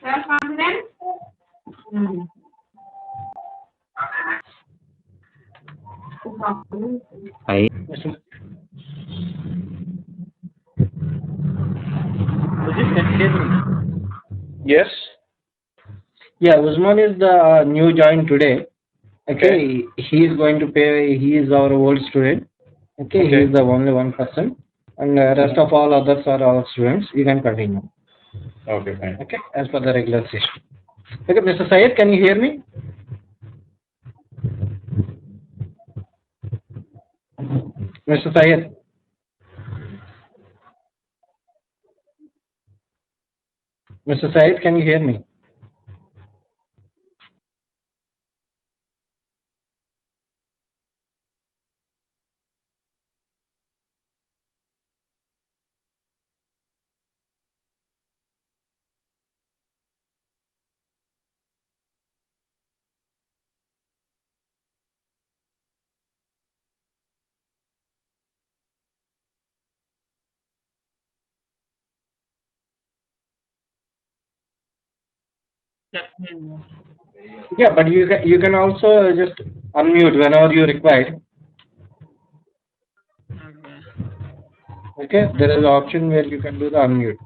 Self-confidence. Hi. Yes. Yeah, Usman is the new join today. Okay. He is going to pay. He is our old student. He Okay. is the only one person, and rest of all others are our students. You can continue. Okay, fine. Okay, as per the regular session. Okay, Mr. Syed, can you hear me? Mr. Syed. Mr. Syed, can you hear me? Yeah, but you can also just unmute whenever you require. Okay, there is an option where you can do the unmute.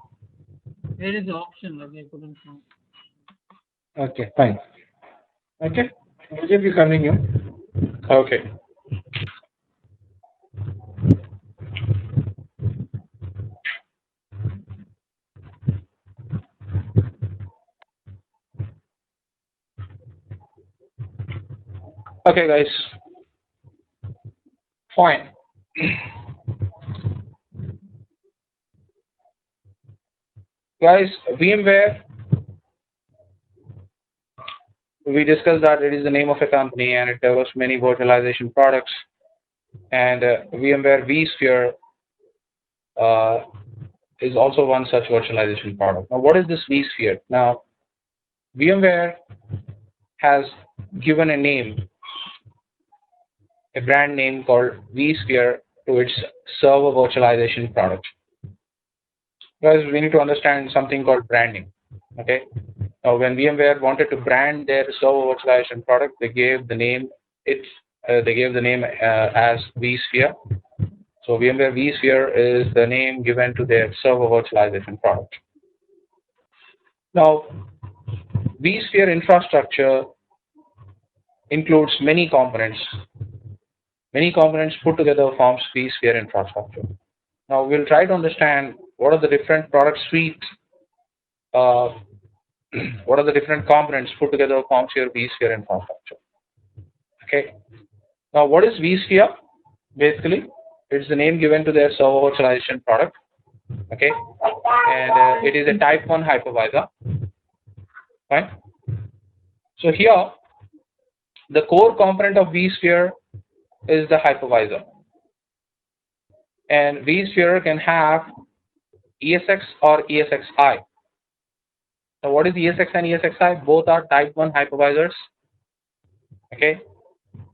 Where is the option? Okay, I couldn't find. Okay, fine. Okay, Rajab, you continue. Okay. Okay, guys. Fine. Guys, VMware, we discussed that it is the name of a company and it develops many virtualization products. And VMware vSphere uh, is also one such virtualization product. Now, what is this vSphere? Now, VMware has given a name, a brand name called vSphere to its server virtualization product. Guys, we need to understand something called branding. Okay. Now, when VMware wanted to brand their server virtualization product, they gave the name as vSphere. So VMware vSphere is the name given to their server virtualization product. Now, vSphere infrastructure includes many components. Many components put together forms vSphere infrastructure. Now, we'll try to understand what are the different product suites, uh, what are the different components put together forms your vSphere infrastructure. Okay. Now, what is vSphere? Basically, it's the name given to their server virtualization product. Okay, and it is a type 1 hypervisor. Fine. So here, the core component of vSphere is the hypervisor, and vSphere can have ESX or ESXi. Now, what is ESX and ESXi? Both are type 1 hypervisors. Okay.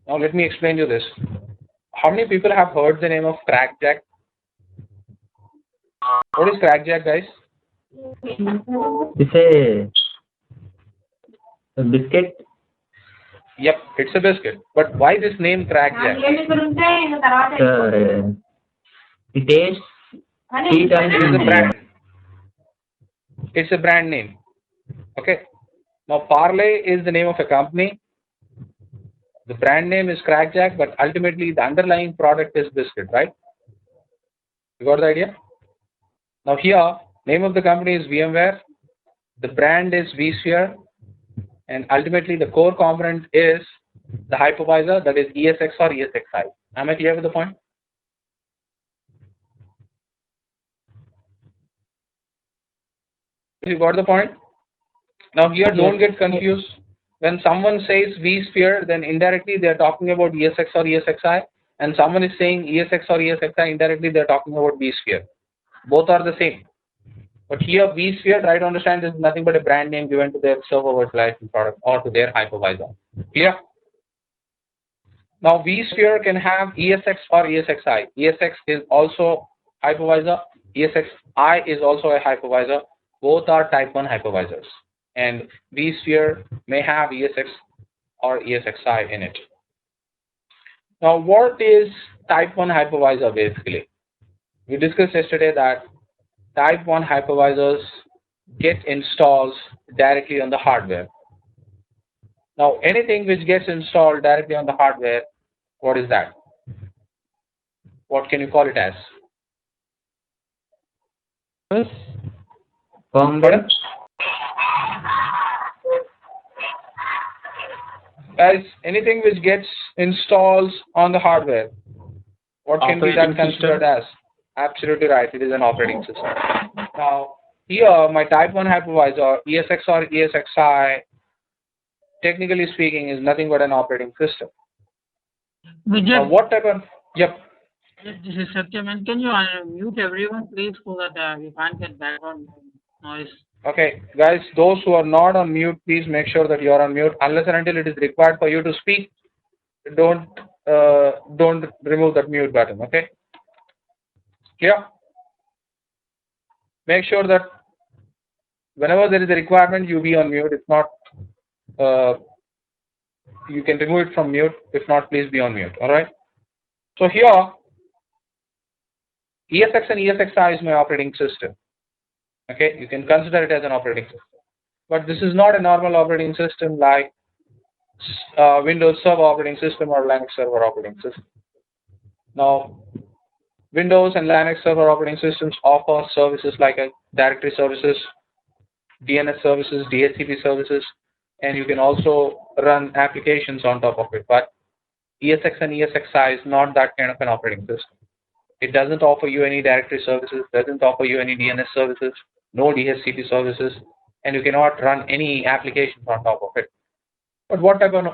Now, let me explain you this. How many people have heard the name of crackjack? What is crackjack, guys? It's a biscuit. Yep, it's a biscuit. But why this name crackjack? It tastes sweet It is a and brand. It's a brand name. Okay. Now, Parley is the name of a company. The brand name is crackjack, but ultimately the underlying product is biscuit, right? You got the idea? Now here, name of the company is VMware. The brand is vSphere, and ultimately the core component is the hypervisor, that is ESX or ESXi. Am I clear with the point? You got the point? Now here, don't get confused. When someone says vSphere, then indirectly they are talking about ESX or ESXi, and someone is saying ESX or ESXi, indirectly they are talking about vSphere. Both are the same. But here, vSphere, try to understand, is nothing but a brand name given to their server virtualization product or to their hypervisor. Clear? Now, vSphere can have ESX or ESXi. ESX is also hypervisor. ESXi is also a hypervisor. Both are type 1 hypervisors, and vSphere may have ESX or ESXi in it. Now, what is type 1 hypervisor basically? We discussed yesterday that type 1 hypervisors get installs directly on the hardware. Now, anything which gets installed directly on the hardware, what is that? What can you call it as? Firmware. Pardon? As anything which gets installed on the hardware, what can be that considered as? Absolutely right, it is an operating system. Now, here my type 1 hypervisor, ESX or ESXi, technically speaking, is nothing but an operating system. Now, what type of, yep. This is Satyam, and can you mute everyone, please, so that we can't get background noise? Okay, guys, those who are not on mute, please make sure that you are on mute. Unless and until it is required for you to speak, don't remove that mute button. Okay? Clear? Make sure that whenever there is a requirement, you be on mute. If not, you can remove it from mute. If not, please be on mute. All right? So here, ESX and ESXi is my operating system. Okay, you can consider it as an operating system. But this is not a normal operating system like Windows Server operating system or Linux Server operating system. Now, Windows and Linux Server operating systems offer services like directory services, DNS services, DHCP services, and you can also run applications on top of it. But ESX and ESXi is not that kind of an operating system. It doesn't offer you any directory services, doesn't offer you any DNS services, no DHCP services, and you cannot run any applications on top of it. But what type of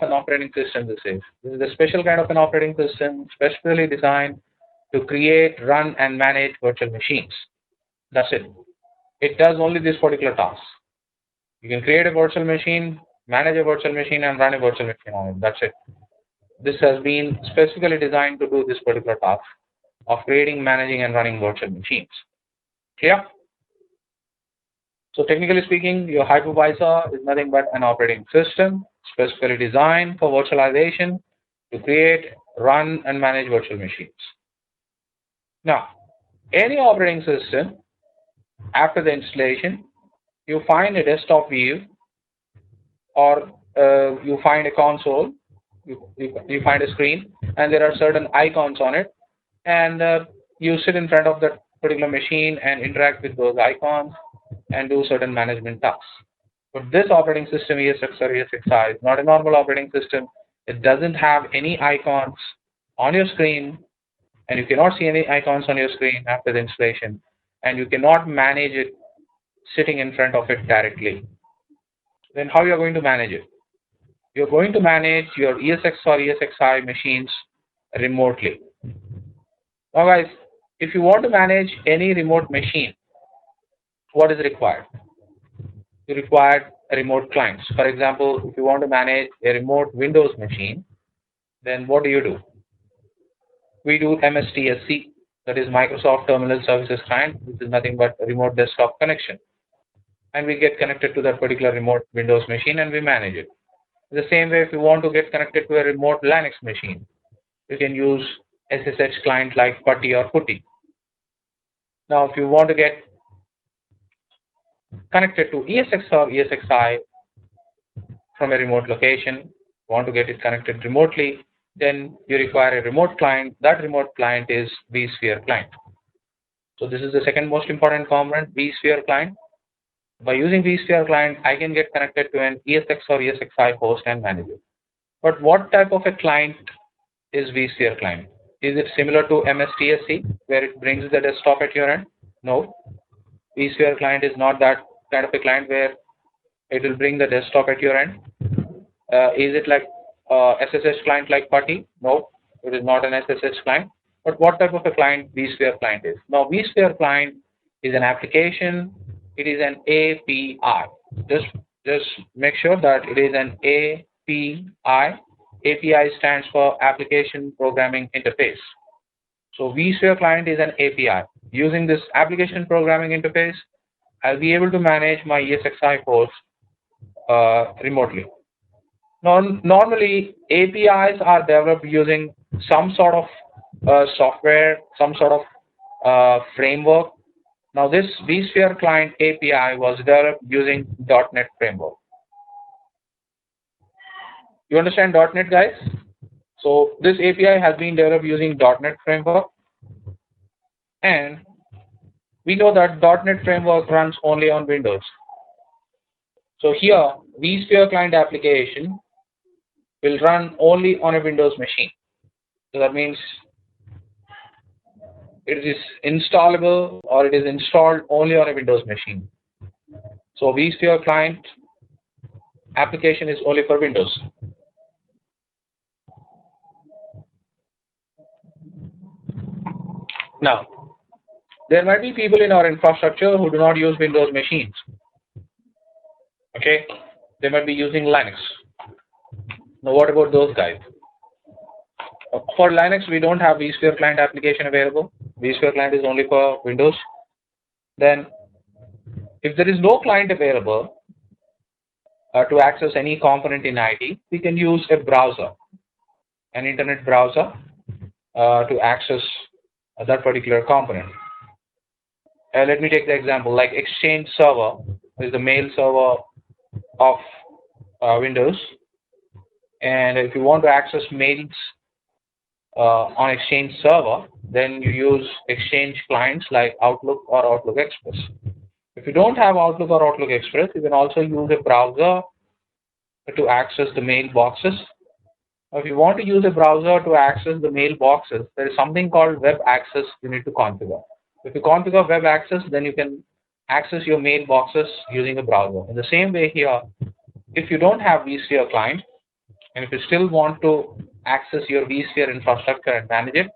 an operating system this is? This is a special kind of an operating system specially designed to create, run, and manage virtual machines. That's it. It does only this particular task. You can create a virtual machine, manage a virtual machine, and run a virtual machine on it. That's it. This has been specifically designed to do this particular task of creating, managing, and running virtual machines. Clear? So technically speaking, your hypervisor is nothing but an operating system specifically designed for virtualization to create, run, and manage virtual machines. Now, any operating system, after the installation, you find a desktop view or you find a console, you find a screen, and there are certain icons on it, and you sit in front of that particular machine and interact with those icons and do certain management tasks. But this operating system, ESX or ESXi, is not a normal operating system. It doesn't have any icons on your screen, and you cannot see any icons on your screen after the installation, and you cannot manage it sitting in front of it directly. Then how you are going to manage it? You're going to manage your ESX or ESXi machines remotely. Now guys, if you want to manage any remote machine, what is required? You require remote clients. For example, if you want to manage a remote Windows machine, then what do? We do MSTSC, that is Microsoft Terminal Services Client, which is nothing but a remote desktop connection. And we get connected to that particular remote Windows machine and we manage it. The same way, if you want to get connected to a remote Linux machine, you can use SSH client like PuTTY or PuTTY. Now, if you want to get connected to ESX or ESXi from a remote location, want to get it connected remotely, then you require a remote client. That remote client is vSphere client. So this is the second most important component, vSphere client. By using vSphere client, I can get connected to an ESX or ESXi host and manage it. But what type of a client is vSphere client? Is it similar to MSTSC, where it brings the desktop at your end? No. vSphere client is not that kind of a client where it will bring the desktop at your end. Is it like SSH client like PuTTY? No, it is not an SSH client. But what type of a client vSphere client is? Now, vSphere client is an application. It is an API. Just make sure that it is an API. API stands for Application Programming Interface. So vSphere client is an API. Using this application programming interface, I'll be able to manage my ESXi host remotely. Normally, APIs are developed using some sort of software, some sort of framework. Now, this vSphere client API was developed using .NET framework. You understand .NET, guys? So this API has been developed using .NET framework, and we know that .NET framework runs only on Windows. So here, vSphere client application will run only on a Windows machine. So that means it is installable or it is installed only on a Windows machine. So vSphere client application is only for Windows. Now, there might be people in our infrastructure who do not use Windows machines. Okay, they might be using Linux. Now, what about those guys? For Linux, we don't have vSphere client application available. vSphere client is only for Windows. Then, if there is no client available to access any component in IT, we can use a browser, an internet browser, to access that particular component. Let me take the example like Exchange Server is the mail server of Windows, and if you want to access mails on Exchange Server, then you use Exchange clients like Outlook or Outlook Express. If you don't have Outlook or Outlook Express, you can also use a browser to access the mailboxes. If you want to use a browser to access the mailboxes, there is something called web access you need to configure. If you configure web access, then you can access your mailboxes using a browser. In the same way here, if you don't have vSphere client, and if you still want to access your vSphere infrastructure and manage it,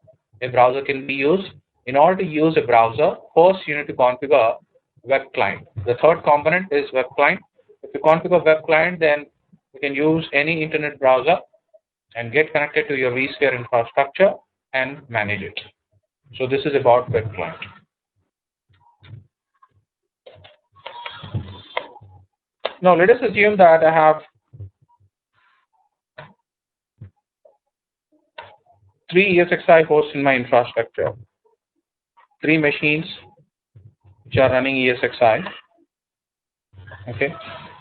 a browser can be used. In order to use a browser, first you need to configure web client. The third component is web client. If you configure web client, then you can use any internet browser and get connected to your vSphere infrastructure and manage it. So this is about web client. Now let us assume that I have 3 ESXi hosts in my infrastructure, 3 machines which are running ESXi. Okay,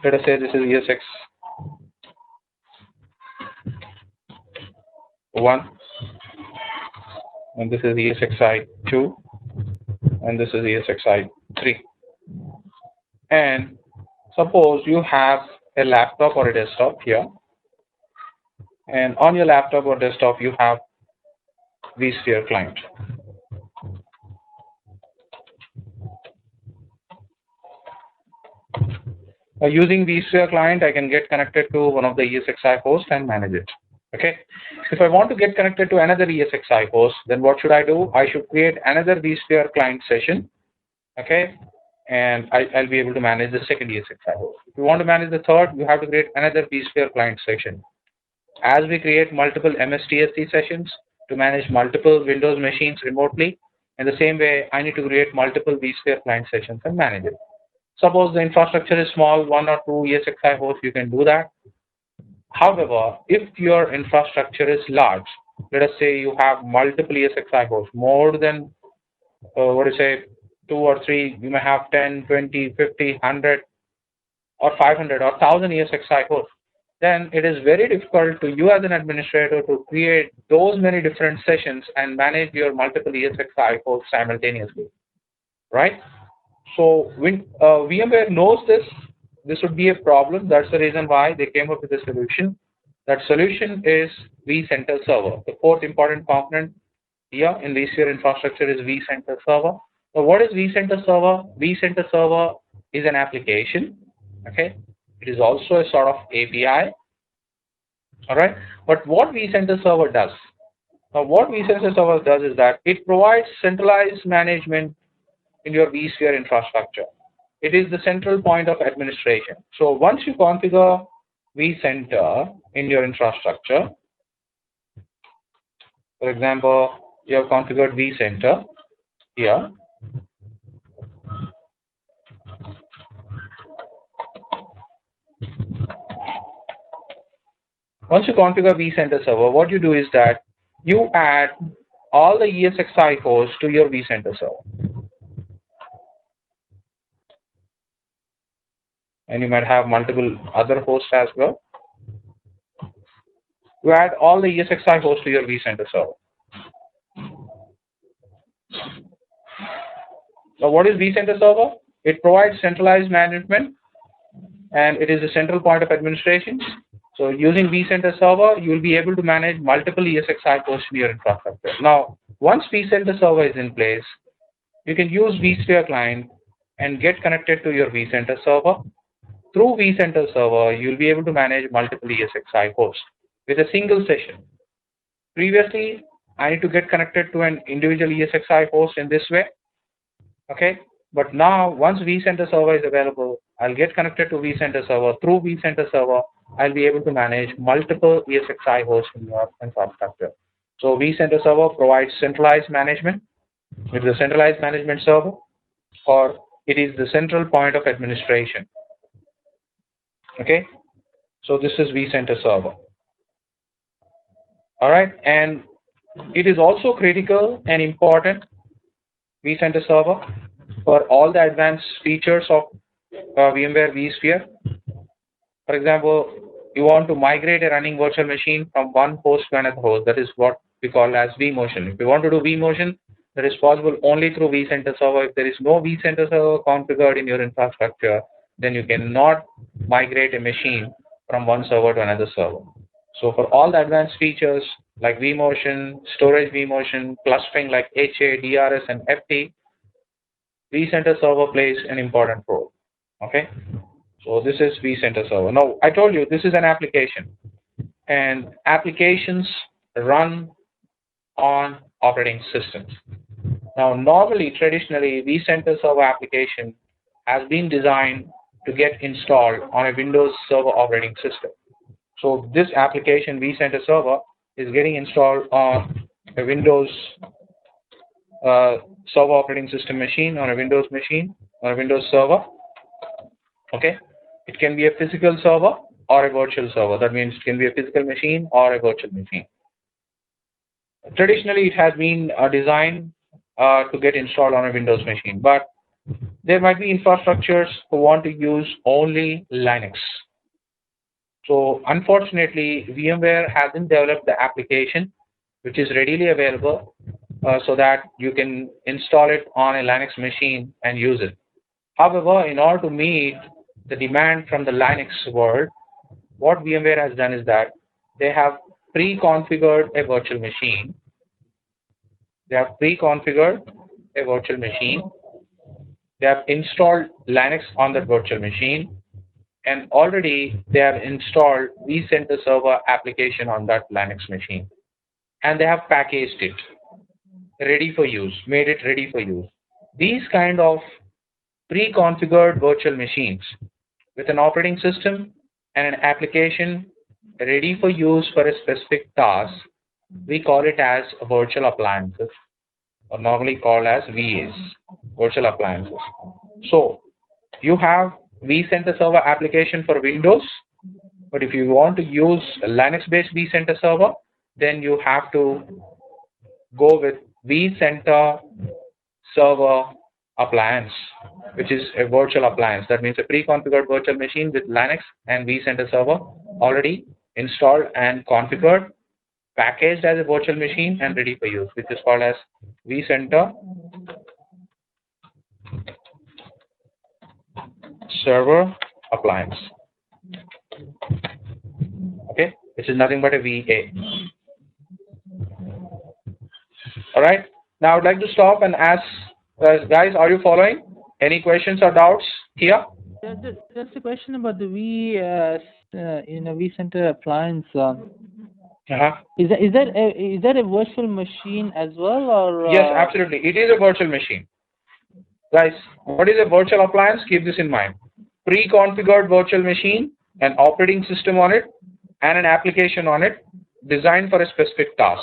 let us say this is ESX 1, and this is ESXi 2, and this is ESXi 3. And suppose you have a laptop or a desktop here, and on your laptop or desktop you have vSphere client. Using vSphere client, I can get connected to one of the ESXi hosts and manage it. Okay. If I want to get connected to another ESXi host, then what should I do? I should create another vSphere client session. Okay. And I'll be able to manage the second ESXi host. If you want to manage the third, you have to create another vSphere client session. As we create multiple MSTSC sessions to manage multiple Windows machines remotely, in the same way, I need to create multiple vSphere client sessions and manage it. Suppose the infrastructure is small, 1 or 2 ESXi hosts, you can do that. However, if your infrastructure is large, let us say you have multiple ESXi hosts, more than, 2 or 3, you may have 10, 20, 50, 100, or 500 or 1000 ESXi hosts. Then it is very difficult to you as an administrator to create those many different sessions and manage your multiple ESXi hosts simultaneously, right? So when VMware knows this would be a problem. That's the reason why they came up with a solution. That solution is vCenter Server. The fourth important component here in vSphere infrastructure is vCenter Server. So what is vCenter Server? vCenter Server is an application. Okay, it is also a sort of API. All right, but what vCenter Server does? Now, what vCenter Server does is that it provides centralized management in your vSphere infrastructure. It is the central point of administration. So once you configure vCenter in your infrastructure, for example, you have configured vCenter here. Once you configure vCenter server, what you do is that you add all the ESXi hosts to your vCenter server. And you might have multiple other hosts as well. You add all the ESXi hosts to your vCenter server. So what is vCenter server? It provides centralized management and it is a central point of administration. So using vCenter server, you will be able to manage multiple ESXi hosts in your infrastructure. Now, once vCenter server is in place, you can use vSphere client and get connected to your vCenter server. Through vCenter server, you'll be able to manage multiple ESXi hosts with a single session. Previously, I need to get connected to an individual ESXi host in this way. Okay, but now once vCenter server is available, I'll get connected to vCenter server. Through vCenter server, I'll be able to manage multiple ESXi hosts in your infrastructure. So vCenter server provides centralized management. It is a centralized management server, or it is the central point of administration. Okay, so this is vCenter server. All right, and it is also critical and important vCenter server for all the advanced features of VMware vSphere. For example, you want to migrate a running virtual machine from one host to another host. That is what we call as vMotion. If you want to do vMotion, that is possible only through vCenter server. If there is no vCenter server configured in your infrastructure, then you cannot migrate a machine from one server to another server. So for all the advanced features like vMotion, storage vMotion, clustering like HA, DRS, and FT, vCenter server plays an important role. Okay, so this is vCenter server. Now I told you this is an application, and applications run on operating systems. Now normally, traditionally, vCenter server application has been designed to get installed on a Windows Server operating system. So this application vCenter server is getting installed on a Windows Server operating system machine, on a Windows machine, or a Windows server. Okay, it can be a physical server or a virtual server. That means it can be a physical machine or a virtual machine. Traditionally, it has been designed to get installed on a Windows machine, but there might be infrastructures who want to use only Linux. So unfortunately, VMware hasn't developed the application which is readily available so that you can install it on a Linux machine and use it. However, in order to meet the demand from the Linux world, what VMware has done is that they have pre-configured a virtual machine. They have pre-configured a virtual machine. They have installed Linux on that virtual machine, and already they have installed vCenter server application on that Linux machine, and they have packaged it ready for use, made it ready for use. These kind of pre-configured virtual machines with an operating system and an application ready for use for a specific task, we call it as virtual appliances, or normally called as VAs, virtual appliances. So you have vCenter server application for Windows, but if you want to use a Linux-based vCenter server, then you have to go with vCenter server appliance, which is a virtual appliance. That means a pre-configured virtual machine with Linux and vCenter server already installed and configured, packaged as a virtual machine and ready for use, which is called as vCenter server appliance. Okay, which is nothing but a VA. All right, now I would like to stop and ask guys, are you following? Any questions or doubts here? Just a question about the vCenter appliance. Is that a virtual machine as well, or? Yes, absolutely. It is a virtual machine. Guys, what is a virtual appliance? Keep this in mind. Pre-configured virtual machine, an operating system on it, and an application on it, designed for a specific task.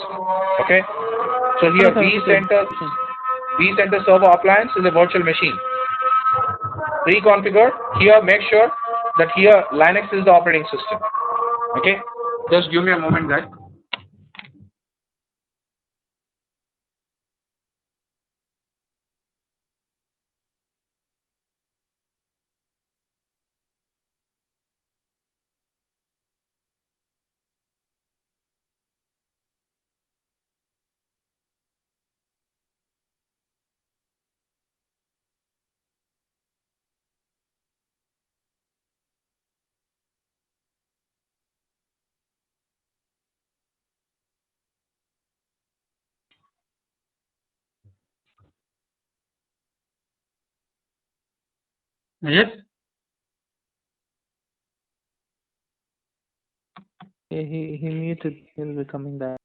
Okay. So here, vCenter server appliance is a virtual machine. Pre-configured. Here, make sure that here Linux is the operating system. Okay. Just give me a moment, guys. Yes. He muted. He'll be coming back.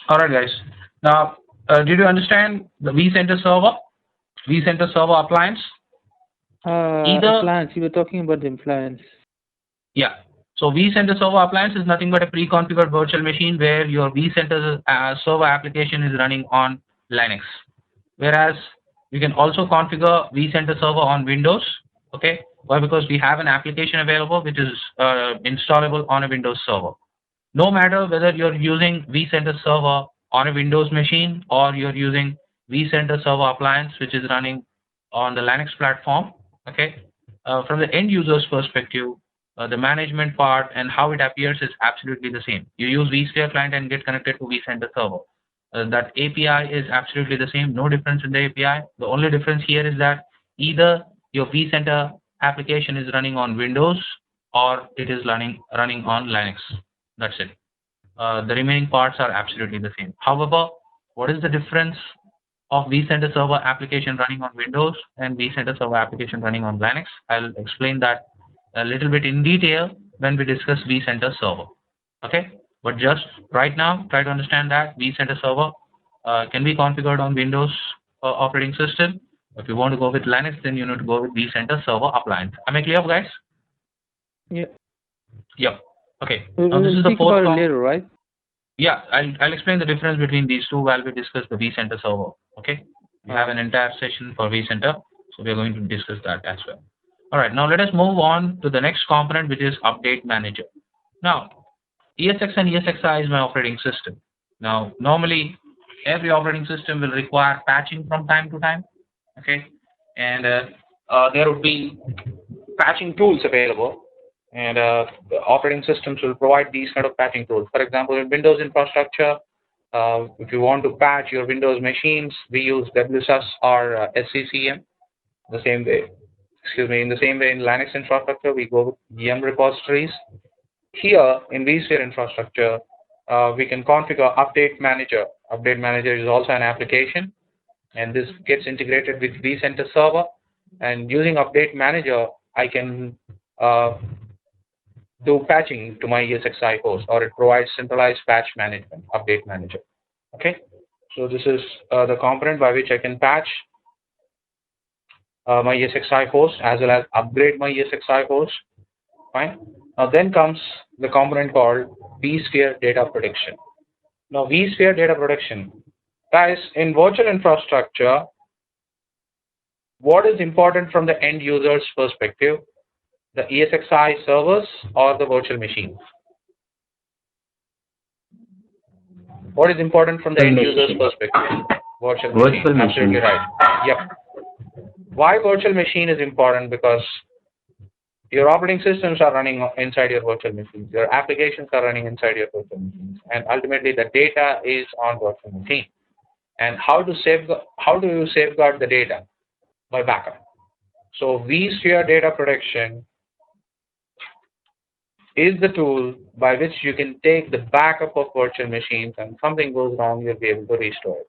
All right, guys. Now, did you understand the vCenter server? vCenter server appliance? Either Appliance. You were talking about the appliance. Yeah. So vCenter server appliance is nothing but a pre-configured virtual machine where your vCenter server application is running on Linux. Whereas you can also configure vCenter server on Windows. Okay. Why? Because we have an application available which is installable on a Windows server. No matter whether you're using vCenter server on a Windows machine or you're using vCenter server appliance which is running on the Linux platform. Okay. From the end user's perspective, the management part and how it appears is absolutely the same. You use vSphere client and get connected to vCenter server. That API is absolutely the same, no difference in the API. The only difference here is that either your vCenter application is running on Windows or it is running on Linux. That's it. The remaining parts are absolutely the same. However, what is the difference of vCenter server application running on Windows and vCenter server application running on Linux? I'll explain that a little bit in detail when we discuss vCenter server. Okay, but just right now, try to understand that vCenter server can be configured on Windows operating system. If you want to go with Linux, then you need to go with vCenter server appliance. Am I clear, guys? Yeah. Yep. Okay. We'll Now this is the speak fourth about it later, right? Yeah, I'll explain the difference between these two while we discuss the vCenter server. Okay, we have an entire session for vCenter, so we are going to discuss that as well. All right, now let us move on to the next component, which is Update Manager. Now, ESX and ESXi is my operating system. Now, normally every operating system will require patching from time to time. Okay, and there would be patching tools available, and the operating systems will provide these kind of patching tools. For example, in Windows infrastructure, if you want to patch your Windows machines, we use WSUS or SCCM. The same way, in the same way in Linux infrastructure, we go with VM repositories. Here in vSphere infrastructure, we can configure update manager. Update manager is also an application, and this gets integrated with vCenter server. And using update manager, I can do patching to my ESXi host, or it provides centralized patch management, update manager. Okay, so this is the component by which I can patch my ESXi host as well as upgrade my ESXi host. Fine. Now then comes the component called vSphere data protection. Now vSphere data protection, guys, in virtual infrastructure, what is important from the end user's perspective? The ESXi servers or the virtual machine? What is important from the end user's perspective? Virtual machine. Absolutely right. Yep. Why virtual machine is important? Because your operating systems are running inside your virtual machines. Your applications are running inside your virtual machines, and ultimately the data is on virtual machine. And how do you safeguard the data? By backup. So vSphere data protection is the tool by which you can take the backup of virtual machines, and something goes wrong, you'll be able to restore it.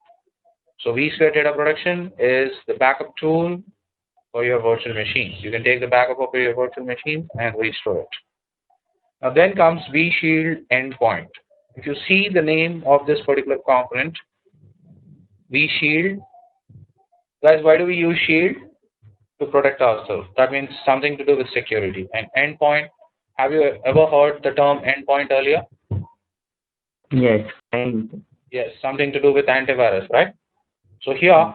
So vSphere data protection is the backup tool for your virtual machines. You can take the backup of your virtual machines and restore it. Now then comes vShield endpoint. If you see the name of this particular component, vShield, guys, why do we use shield? To protect ourselves. That means something to do with security. And endpoint, have you ever heard the term endpoint earlier? Yes. And Yes, something to do with antivirus, right? So here,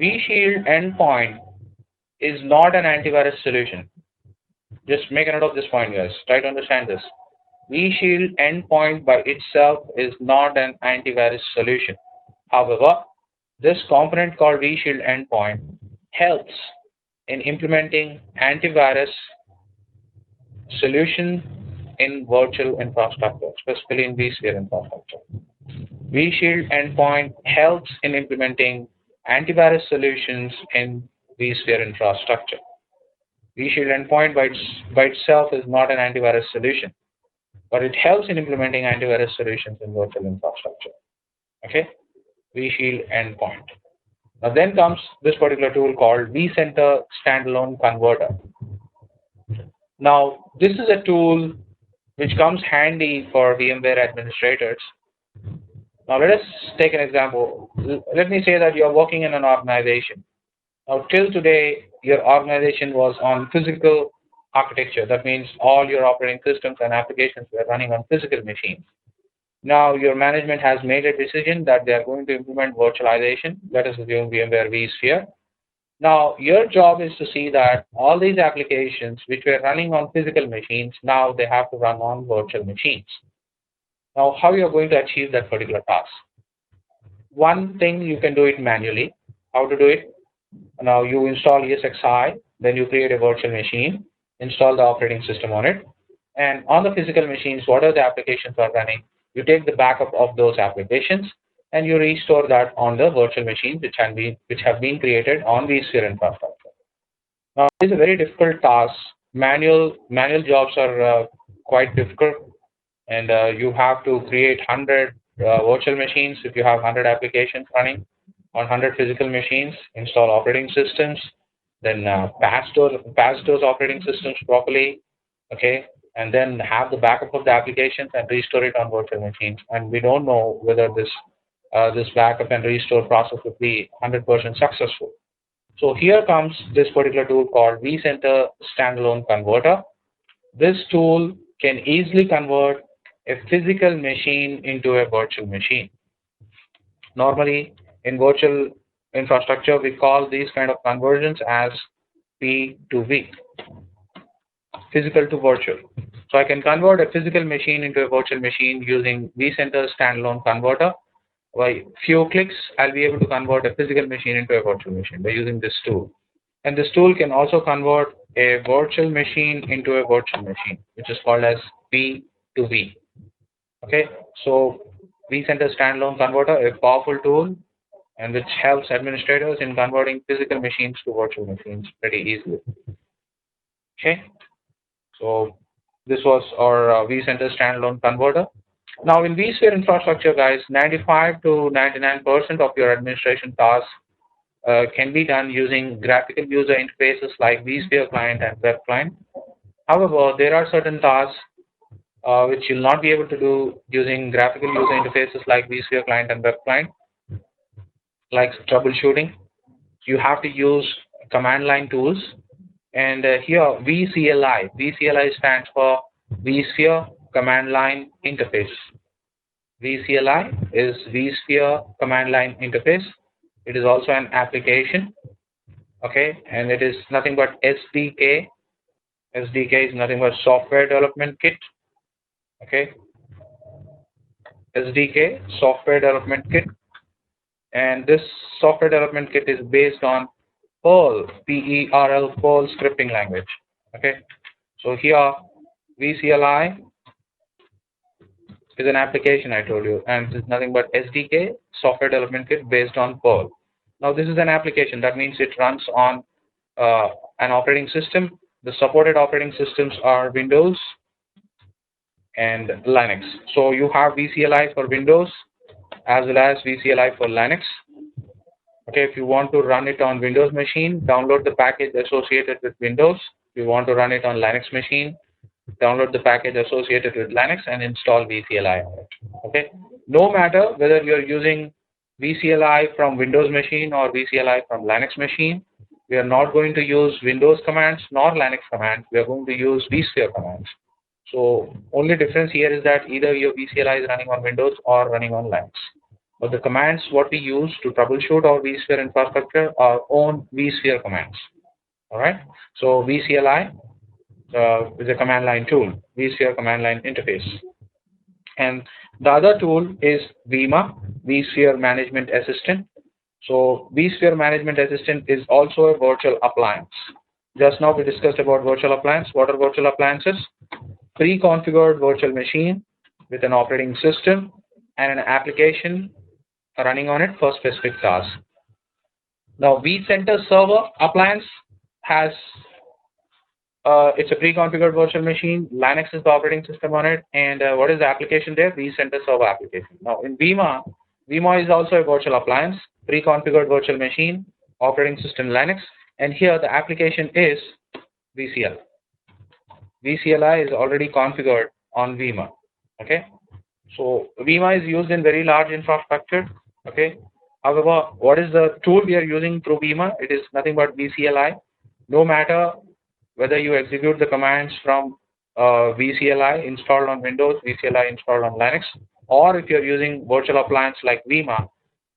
vShield endpoint is not an antivirus solution. Just make a note of this point, guys. Try to understand this. vShield endpoint by itself is not an antivirus solution. However, this component called vShield endpoint helps in implementing antivirus solution in virtual infrastructure, specifically in vSphere infrastructure. vShield endpoint helps in implementing antivirus solutions in vSphere infrastructure. vShield endpoint by itself is not an antivirus solution, but it helps in implementing antivirus solutions in virtual infrastructure. Okay, vShield endpoint. Now then comes this particular tool called vCenter standalone converter. Now this is a tool which comes handy for VMware administrators. Now let us take an example. Let me say that you are working in an organization. Now till today, your organization was on physical architecture. That means all your operating systems and applications were running on physical machines. Now your management has made a decision that they are going to implement virtualization. Let us assume VMware vSphere. Now your job is to see that all these applications which were running on physical machines, now they have to run on virtual machines. Now how you are going to achieve that particular task? One thing, you can do it manually. How to do it? Now you install ESXi, then you create a virtual machine, install the operating system on it, and on the physical machines, whatever the applications are running, you take the backup of those applications and you restore that on the virtual machines which have been created on vSphere infrastructure. Now it's a very difficult task. Manual jobs are quite difficult, and you have to create 100 virtual machines if you have 100 applications running on 100 physical machines, install operating systems, then patch those operating systems properly, okay, and then have the backup of the applications and restore it on virtual machines. And we don't know whether this backup and restore process would be 100% successful. So here comes this particular tool called vCenter standalone converter. This tool can easily convert a physical machine into a virtual machine. Normally, in virtual infrastructure, we call these kind of conversions as P2V, physical to virtual. So I can convert a physical machine into a virtual machine using vCenter standalone converter. By few clicks, I'll be able to convert a physical machine into a virtual machine by using this tool. And this tool can also convert a virtual machine into a virtual machine, which is called as P2V. Okay, so vCenter standalone converter, a powerful tool, and which helps administrators in converting physical machines to virtual machines pretty easily. Okay, so this was our vCenter standalone converter. Now in vSphere infrastructure, guys, 95 to 99% of your administration tasks can be done using graphical user interfaces like vSphere client and web client. However, there are certain tasks which you'll not be able to do using graphical user interfaces like vSphere client and web client, like troubleshooting. You have to use command line tools. And here VCLI stands for vSphere Command Line Interface. VCLI is vSphere Command Line Interface. It is also an application, okay, and it is nothing but SDK. SDK is nothing but software development kit, okay. SDK, software development kit, and this software development kit is based on Perl, Perl, Perl scripting language, okay. So here VCLI is an application, I told you, and it's nothing but SDK, software development kit based on Perl. Now this is an application, that means it runs on an operating system. The supported operating systems are Windows and Linux. So you have VCLI for Windows as well as VCLI for Linux. Okay, if you want to run it on Windows machine, download the package associated with Windows. If you want to run it on Linux machine, download the package associated with Linux and install VCLI on it. Okay, no matter whether you're using VCLI from Windows machine or VCLI from Linux machine, we are not going to use Windows commands nor Linux commands. We are going to use vSphere commands. So only difference here is that either your VCLI is running on Windows or running on Linux. But the commands what we use to troubleshoot our vSphere infrastructure are own vSphere commands. All right. So VCLI is a command line tool, vSphere command line interface. And the other tool is VMA, vSphere Management Assistant. So vSphere Management Assistant is also a virtual appliance. Just now we discussed about virtual appliance. What are virtual appliances? Pre-configured virtual machine with an operating system and an application running on it for specific tasks. Now vCenter Server appliance has it's a pre-configured virtual machine. Linux is the operating system on it, and what is the application there? vCenter Server application. Now in VMA is also a virtual appliance, pre-configured virtual machine, operating system Linux, and here the application is VCL. VCLI is already configured on VMA. Okay, so VMA is used in very large infrastructure. Okay, however, what is the tool we are using through VMA? It is nothing but VCLI. No matter whether you execute the commands from VCLI installed on Windows, VCLI installed on Linux, or if you're using virtual appliance like VMA,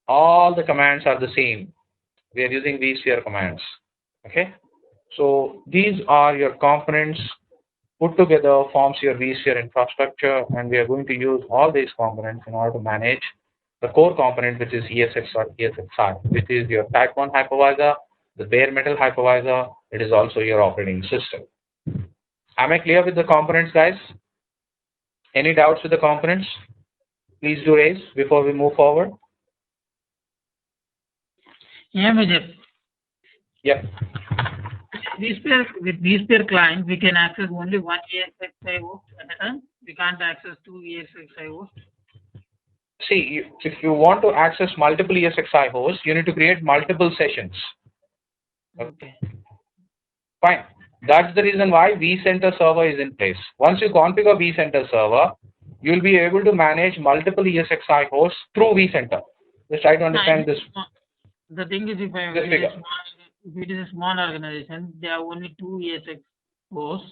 all the commands are the same. We are using vSphere commands. Okay, so these are your components put together forms your vSphere infrastructure, and we are going to use all these components in order to manage the core component, which is ESX or ESXi, which is your Type 1 hypervisor, the bare metal hypervisor. It is also your operating system. Am I clear with the components, guys? Any doubts with the components? Please do raise before we move forward. Yeah, Vijay. Yep. With vSphere client, we can access only one ESXi host at a time. We can't access two ESXi hosts. See, if you want to access multiple ESXi hosts, you need to create multiple sessions. Okay. Fine. That's the reason why vCenter Server is in place. Once you configure vCenter Server, you will be able to manage multiple ESXi hosts through vCenter. Just try to understand this. The thing is, if it is a small organization, there are only two ESX hosts,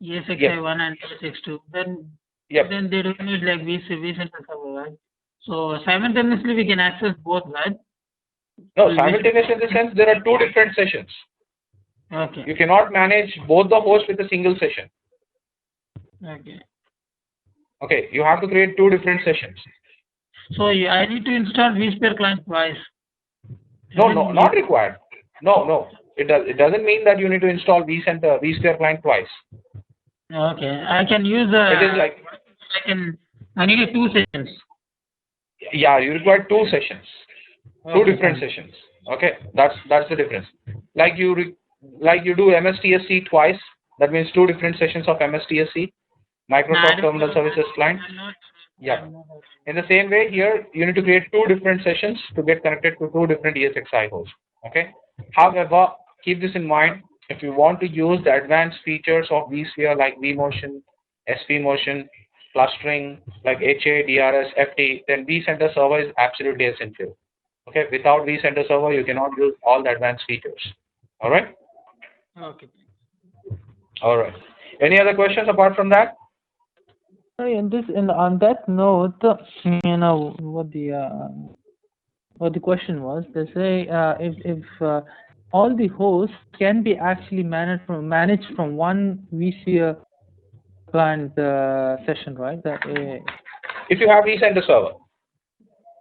ESXi1 and ESX2. Then they don't need like vCenter Server, right? So simultaneously we can access both, right? No, simultaneously in the sense there are two different sessions. Okay. You cannot manage both the hosts with a single session. Okay. Okay, you have to create two different sessions. So I need to install vSphere client twice. No, not required. No. It doesn't mean that you need to install vSphere client twice. Okay, I can use it is like I need two sessions. Yeah, you require two sessions, two different sessions. Okay, that's the difference. Like you do MSTSC twice. That means two different sessions of MSTSC. Microsoft Terminal Services Client. Yeah. In the same way, here you need to create two different sessions to get connected to two different ESXi hosts. Okay. However, keep this in mind. If you want to use the advanced features of vSphere like vMotion, SVMotion, clustering like HA, DRS, FT, then vCenter Server is absolutely essential. Okay. Without vCenter Server, you cannot use all the advanced features. All right. Okay. All right. Any other questions apart from that? Sorry, on that note, you know what the question was. They say if all the hosts can be actually managed from one vSphere client session, right? If you have vCenter Server.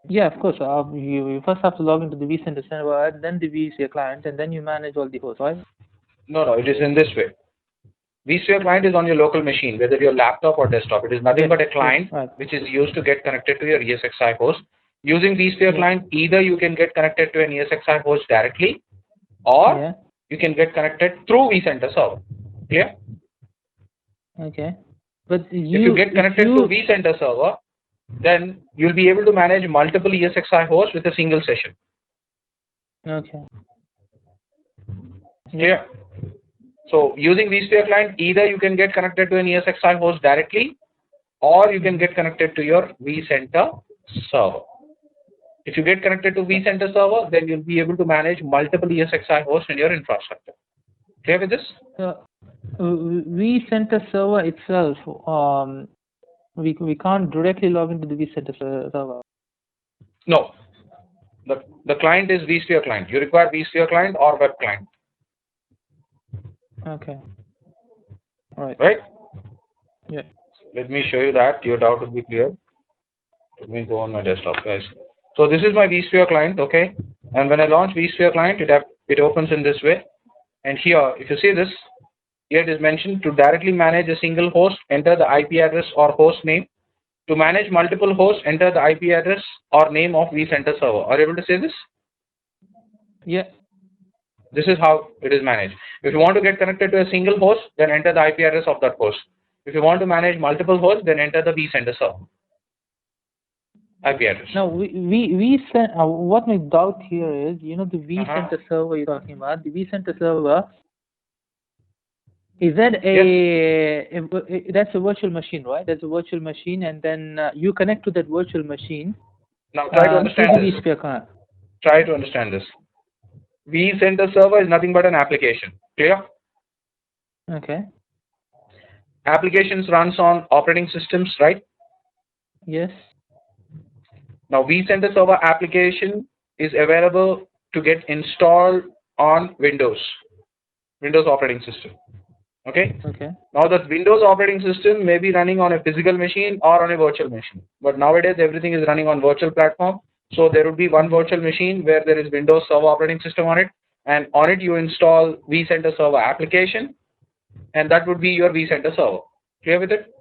Yeah, of course. You first have to log into the vCenter server, then the vSphere client, and then you manage all the hosts, right? No, it is in this way. vSphere client is on your local machine, whether your laptop or desktop. It is nothing but a client which is used to get connected to your ESXi host. Using vSphere client, either you can get connected to an ESXi host directly, or you can get connected through vCenter server. Clear? Okay. But if you get connected to vCenter server, then you'll be able to manage multiple ESXi hosts with a single session. Okay. Clear? So using vSphere client, either you can get connected to an ESXi host directly, or you can get connected to your vCenter server. If you get connected to vCenter server, then you'll be able to manage multiple ESXi hosts in your infrastructure. Clear with this? vCenter server itself, we can't directly log into the vCenter server. No. The client is vSphere client. You require vSphere client or web client. Okay. All right. Right? Yeah. Let me show you that. Your doubt will be clear. Let me go on my desktop, guys. So this is my vSphere client, okay? And when I launch vSphere client, it opens in this way. And here, if you see this, here it is mentioned to directly manage a single host, enter the IP address or host name. To manage multiple hosts, enter the IP address or name of vCenter server. Are you able to see this? Yeah. This is how it is managed. If you want to get connected to a single host, then enter the IP address of that host. If you want to manage multiple hosts, then enter the vCenter server IP address. Now, what my doubt here is, the vCenter server you're talking about, the vCenter server, is that that's a virtual machine, right? That's a virtual machine, and then you connect to that virtual machine. Now try to understand this. Try to understand this. vCenter server is nothing but an application. Clear? Okay. Applications runs on operating systems, right? Yes. Now vCenter server application is available to get installed on Windows operating system. Okay? Okay. Now that Windows operating system may be running on a physical machine or on a virtual machine. But nowadays everything is running on virtual platform. So there would be one virtual machine where there is Windows Server operating system on it, and on it you install vCenter server application, and that would be your vCenter server. Clear with it?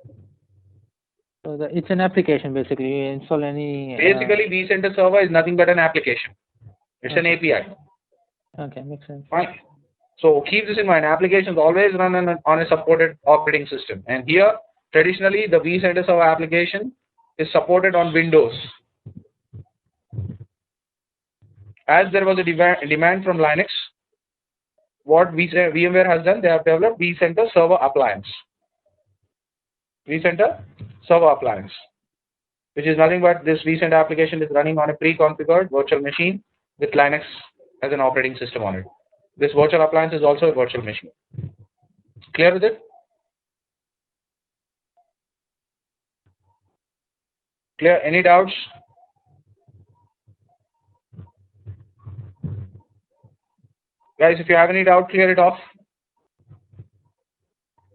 So it's an application basically. You install any. Basically, vCenter server is nothing but an application. It's an API. Okay, makes sense. Fine. So keep this in mind. Applications always run on a supported operating system, and here traditionally the vCenter server application is supported on Windows. As there was a demand from Linux, what VMware has done, they have developed vCenter Server Appliance. vCenter Server Appliance, which is nothing but this vCenter application is running on a pre-configured virtual machine with Linux as an operating system on it. This virtual appliance is also a virtual machine. Clear with it? Clear? Any doubts? Guys, if you have any doubt, clear it off.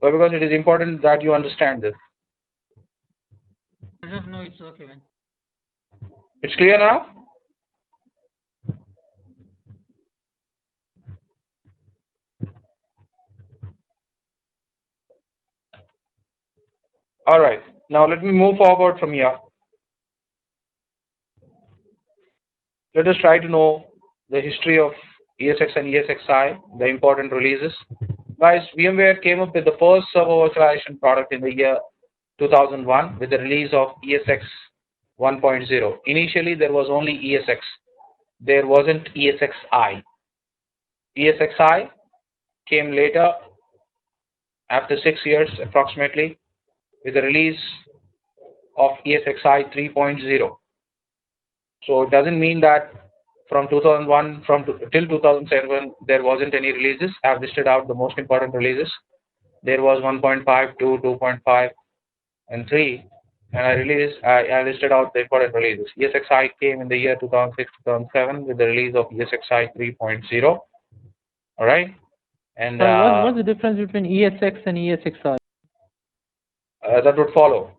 But because it is important that you understand this. As of now, it's okay, man. It's clear now? Alright, now let me move forward from here. Let us try to know the history of ESX and ESXi, the important releases. Guys, VMware came up with the first server virtualization product in the year 2001 with the release of ESX 1.0. Initially, there was only ESX. There wasn't ESXi. ESXi came later, after 6 years approximately, with the release of ESXi 3.0. So it doesn't mean that from 2001 till 2007 there wasn't any releases. I've listed out the most important releases. There was 1.5, 2, 2.5, and 3, and I listed out the important releases. ESXi came in the year 2006-2007 with the release of ESXi 3.0. All right, and what's the difference between ESX and ESXi? that would follow,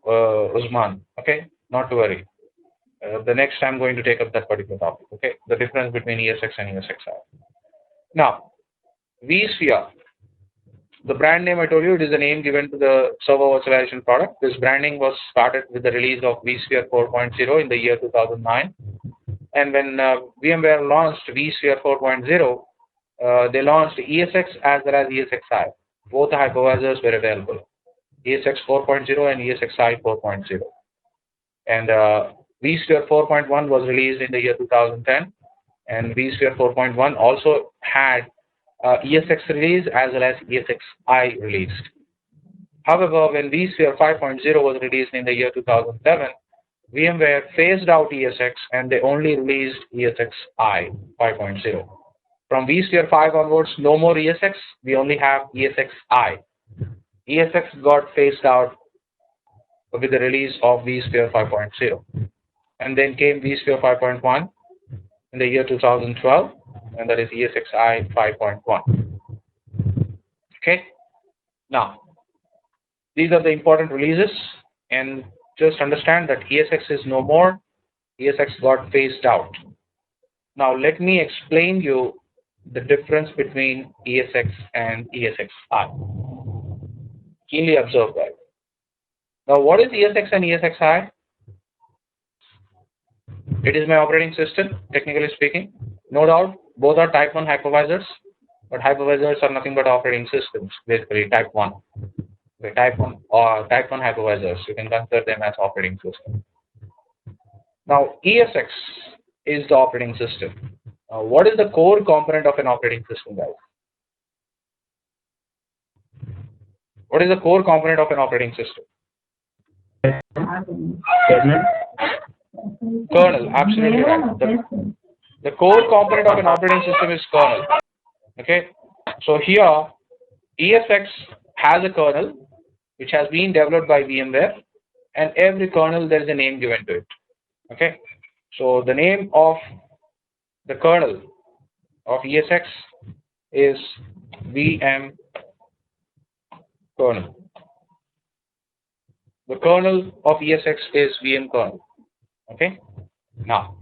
Usman. Okay, not to worry. The next I'm going to take up that particular topic. Okay, the difference between ESX and ESXi. Now, vSphere. The brand name I told you, it is the name given to the server virtualization product. This branding was started with the release of vSphere 4.0 in the year 2009. And when VMware launched vSphere 4.0, they launched ESX as well as ESXi. Both hypervisors were available, ESX 4.0 and ESXi 4.0. And vSphere 4.1 was released in the year 2010. And vSphere 4.1 also had ESX release as well as ESXi released. However, when vSphere 5.0 was released in the year 2007, VMware phased out ESX and they only released ESXi 5.0. From vSphere 5 onwards, no more ESX, we only have ESXi. ESX got phased out with the release of vSphere 5.0. And then came vSphere 5.1 in the year 2012, and that is ESXi 5.1. Okay, now these are the important releases, and just understand that ESX is no more. ESX got phased out. Now let me explain you the difference between ESX and ESXi. Keenly observe that. Now what is ESX and ESXi? It is my operating system, technically speaking. No doubt, both are type 1 hypervisors, but hypervisors are nothing but operating systems, basically type 1. Okay, type 1 hypervisors, you can consider them as operating systems. Now, ESX is the operating system. Now, what is the core component of an operating system, guys? What is the core component of an operating system? Kernel, absolutely right. The core component of an operating system is kernel. Okay, so here ESX has a kernel which has been developed by VMware, and every kernel there is a name given to it. Okay, so the name of the kernel of ESX is VM kernel. The kernel of ESX is VM kernel. Okay, now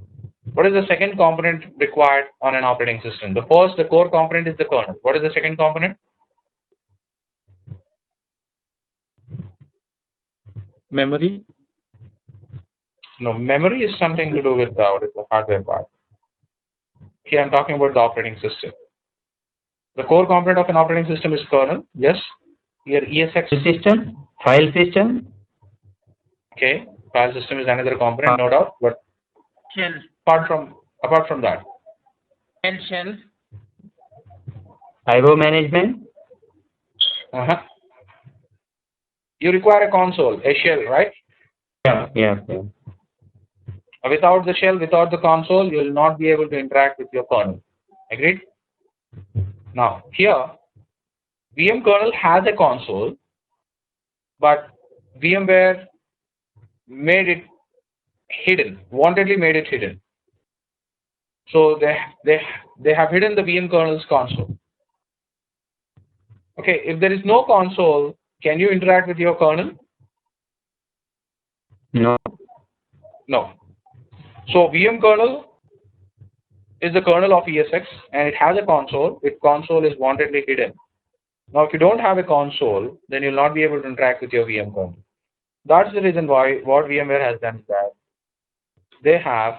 what is the second component required on an operating system? The core component is the kernel. What is the second component? Memory? No, memory is something to do with the hardware part. Here I'm talking about the operating system. The core component of an operating system is kernel. Yes. Here ESX System? File system? Okay. File system is another component, no doubt. But Shell. apart from that. Shell. IO management? You require a console, a shell, right? Yeah. Without the shell, without the console, you will not be able to interact with your kernel. Agreed? Now, here, VM kernel has a console, but VMware made it hidden, wantedly made it hidden. So they have hidden the VM kernel's console. Okay, if there is no console, can you interact with your kernel? No. No. So VM kernel is the kernel of ESX, and it has a console. Its console is wantedly hidden. Now, if you don't have a console, then you'll not be able to interact with your VM kernel. That's the reason why what VMware has done is that they have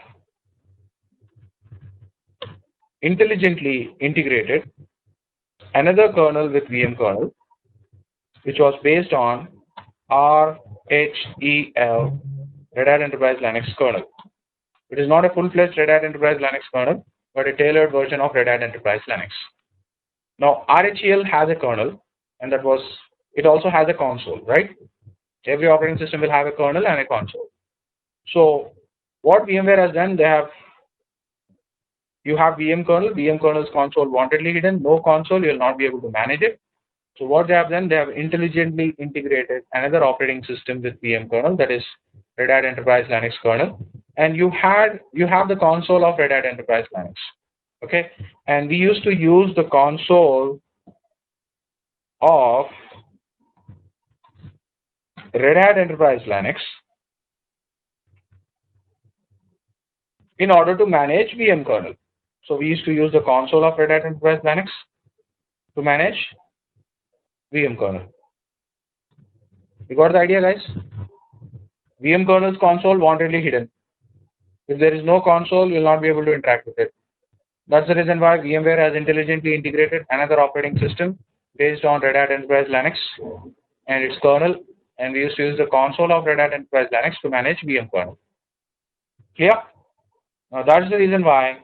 intelligently integrated another kernel with VM kernel, which was based on RHEL, Red Hat Enterprise Linux kernel. It is not a full-fledged Red Hat Enterprise Linux kernel, but a tailored version of Red Hat Enterprise Linux. Now, RHEL has a kernel, and it also has a console, right? Every operating system will have a kernel and a console. So, what VMware has done, you have VM kernel's console wantedly hidden, no console, you will not be able to manage it. So what they have done, they have intelligently integrated another operating system with VM kernel, that is Red Hat Enterprise Linux kernel, and you have the console of Red Hat Enterprise Linux, okay? And we used to use the console of Red Hat Enterprise Linux in order to manage VM kernel. So we used to use the console of Red Hat Enterprise Linux to manage VM kernel. You got the idea, guys? VM kernel's console wantedly hidden. If there is no console, you will not be able to interact with it. That's the reason why VMware has intelligently integrated another operating system based on Red Hat Enterprise Linux and its kernel, and we used to use the console of Red Hat Enterprise Linux to manage VM kernel. Clear? Now that's the reason why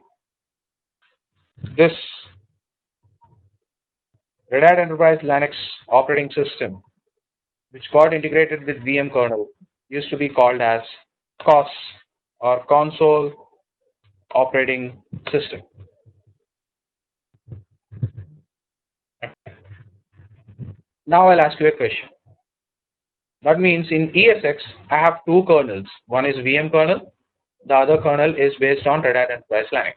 this Red Hat Enterprise Linux operating system, which got integrated with VM kernel, used to be called as COS, or Console Operating System. Now I'll ask you a question. That means in ESX, I have two kernels. One is VM kernel, the other kernel is based on Red Hat Enterprise Linux.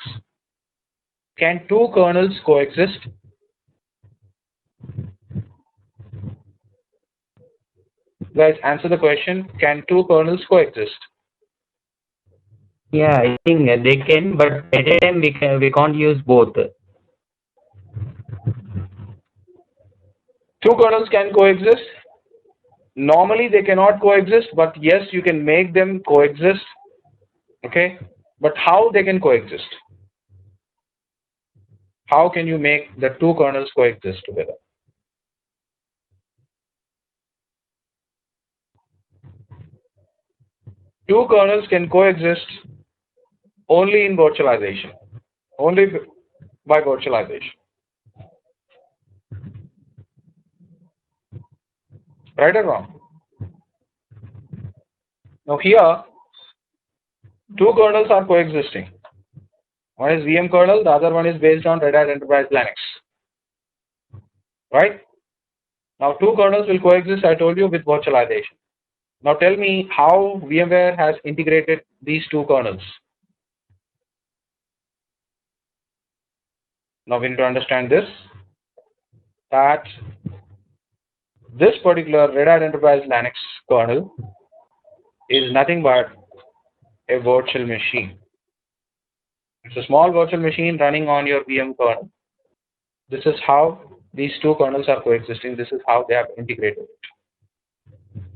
Can two kernels coexist? Guys, answer the question. Can two kernels coexist? Yeah, I think they can, but at a time we can't use both. Two kernels can coexist. Normally they cannot coexist, but yes, you can make them coexist. Okay, but how they can coexist? How can you make the two kernels coexist together? Two kernels can coexist only in virtualization, only by virtualization. Right or wrong? Now here, two kernels are coexisting. One is VM kernel, the other one is based on Red Hat Enterprise Linux. Right? Now two kernels will coexist, I told you, with virtualization. Now tell me how VMware has integrated these two kernels. Now we need to understand this, that this particular Red Hat Enterprise Linux kernel is nothing but a virtual machine. It's a small virtual machine running on your VM kernel. This is how these two kernels are coexisting. This is how they have integrated it.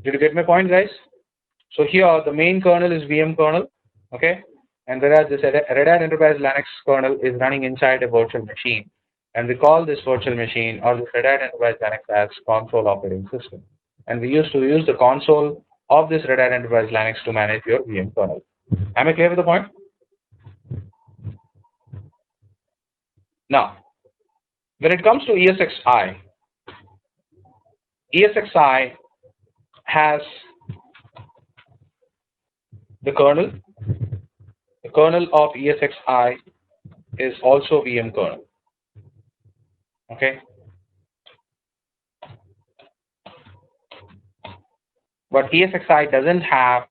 Did you get my point, guys? So here the main kernel is VM kernel, okay? And whereas this Red Hat Enterprise Linux kernel is running inside a virtual machine. And we call this virtual machine or this Red Hat Enterprise Linux as console operating system. And we used to use the console of this Red Hat Enterprise Linux to manage your VM kernel. Am I clear with the point? Now, when it comes to ESXi, ESXi has the kernel. The kernel of ESXi is also VM kernel. Okay. But ESXi doesn't have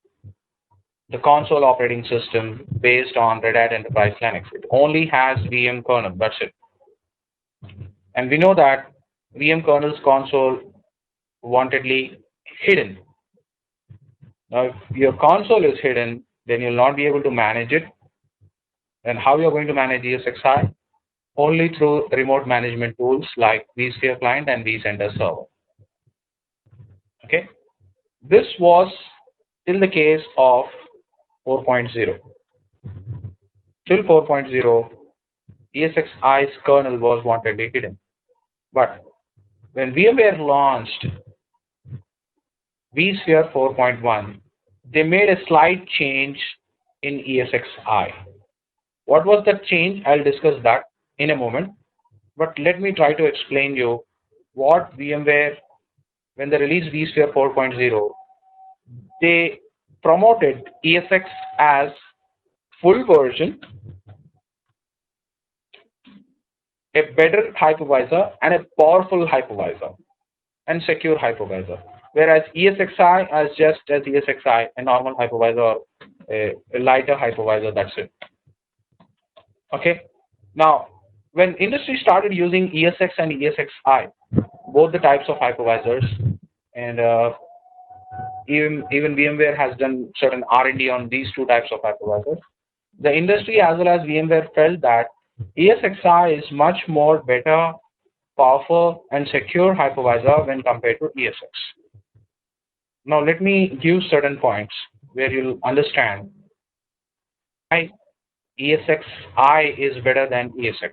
the console operating system based on Red Hat Enterprise Linux. It only has VM kernel, that's it. And we know that VM kernel's console wantedly hidden. Now, if your console is hidden, then you'll not be able to manage it. And how you're going to manage ESXi? Only through remote management tools like vSphere Client and vCenter Server. Okay. This was till the case of 4.0. Till 4.0, ESXi's kernel was wantedly hidden. But when VMware launched vSphere 4.1, they made a slight change in ESXi. What was that change? I'll discuss that in a moment. But let me try to explain you what VMware, when they released vSphere 4.0, they promoted ESX as full version, a better hypervisor, and a powerful hypervisor, and secure hypervisor. Whereas ESXi as just as ESXi, a normal hypervisor, a lighter hypervisor, that's it. Okay. Now, when industry started using ESX and ESXi, both the types of hypervisors, and even VMware has done certain R&D on these two types of hypervisors. The industry as well as VMware felt that ESXi is much more better, powerful, and secure hypervisor when compared to ESX. Now let me give certain points where you'll understand why ESXi is better than ESX.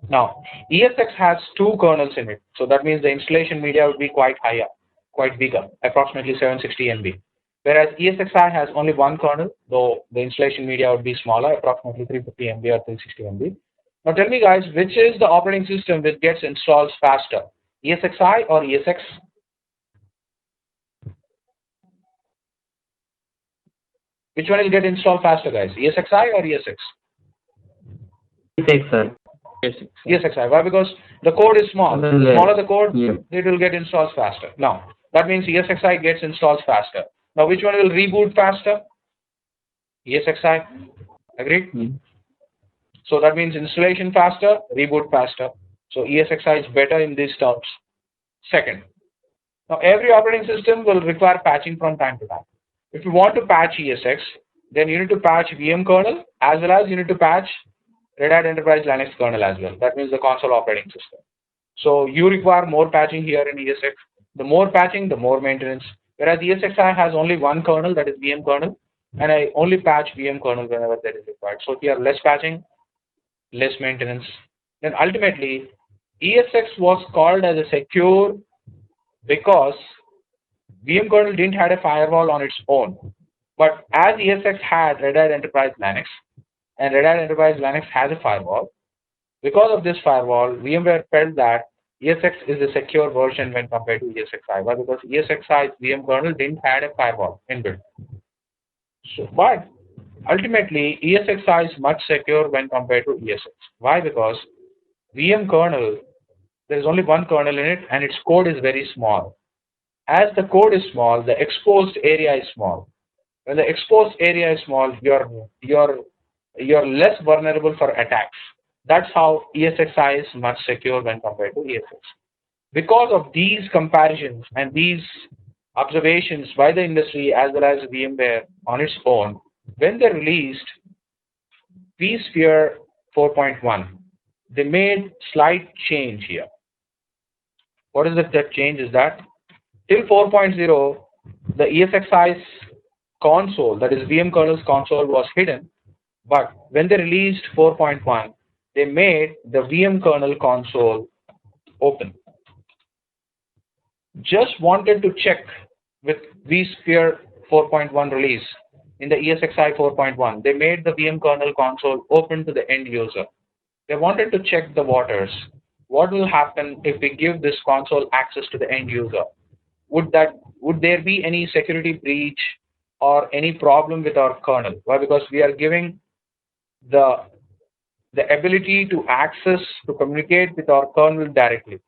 Now, ESX has two kernels in it, so that means the installation media would be quite higher, quite bigger, approximately 760 MB. Whereas ESXi has only one kernel, though the installation media would be smaller, approximately 350 MB or 360 MB. Now tell me guys, which is the operating system which gets installed faster, ESXi or ESX? Which one will get installed faster guys, ESXi or ESX? ESX, sir. ESXi. Why? Because the code is small. The smaller the code, Yeah. it will get installed faster. Now, that means ESXi gets installed faster. Now, which one will reboot faster? ESXi. Agreed? So that means installation faster, reboot faster. So ESXi is better in these terms. Second, now every operating system will require patching from time to time. If you want to patch ESX, then you need to patch VM kernel as well as you need to patch Red Hat Enterprise Linux kernel as well. That means the console operating system. So you require more patching here in ESX. The more patching, the more maintenance. Whereas ESXi has only one kernel, that is VM kernel, and I only patch VM kernel whenever that is required. So here less patching, less maintenance. Then ultimately, ESX was called as a secure because VM kernel didn't have a firewall on its own. But as ESX had Red Hat Enterprise Linux, and Red Hat Enterprise Linux has a firewall, because of this firewall, VMware felt that ESX is a secure version when compared to ESXi. Why? Because ESXi's VM kernel didn't have a firewall inbuilt. So, but ultimately, ESXi is much secure when compared to ESX. Why? Because VM kernel, there is only one kernel in it, and its code is very small. As the code is small, the exposed area is small. When the exposed area is small, you're less vulnerable for attacks. That's how ESXi is much secure when compared to ESX. Because of these comparisons and these observations by the industry as well as VMware on its own, when they released vSphere 4.1, they made slight change here. What is that change is that till 4.0, the ESXi's console, that is VM kernel's console, was hidden, but when they released 4.1, they made the VM kernel console open. Just wanted to check with vSphere 4.1 release in the ESXi 4.1, they made the VM kernel console open to the end user. They wanted to check the waters. What will happen if we give this console access to the end user? Would there be any security breach or any problem with our kernel? Why? Because we are giving the ability to access, to communicate with our kernel directly.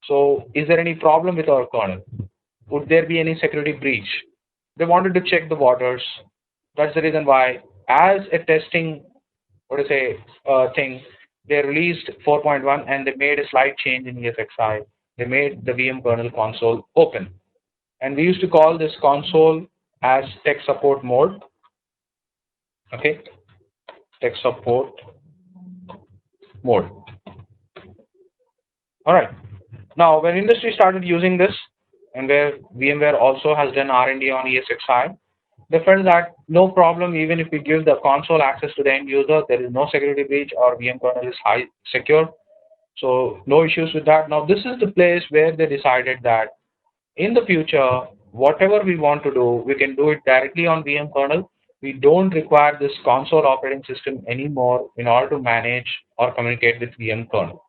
So is there any problem with our kernel? Would there be any security breach? They wanted to check the waters. That's the reason why, as a testing, thing, they released 4.1 and they made a slight change in ESXi. They made the VM kernel console open. And we used to call this console as tech support mode. Okay, tech support mode. All right. Now, when industry started using this, and where VMware also has done R&D on ESXi, they felt that no problem, even if we give the console access to the end user, there is no security breach or VM kernel is high secure. So no issues with that. Now, this is the place where they decided that in the future, whatever we want to do, we can do it directly on VM kernel. We don't require this console operating system anymore in order to manage or communicate with VM kernel.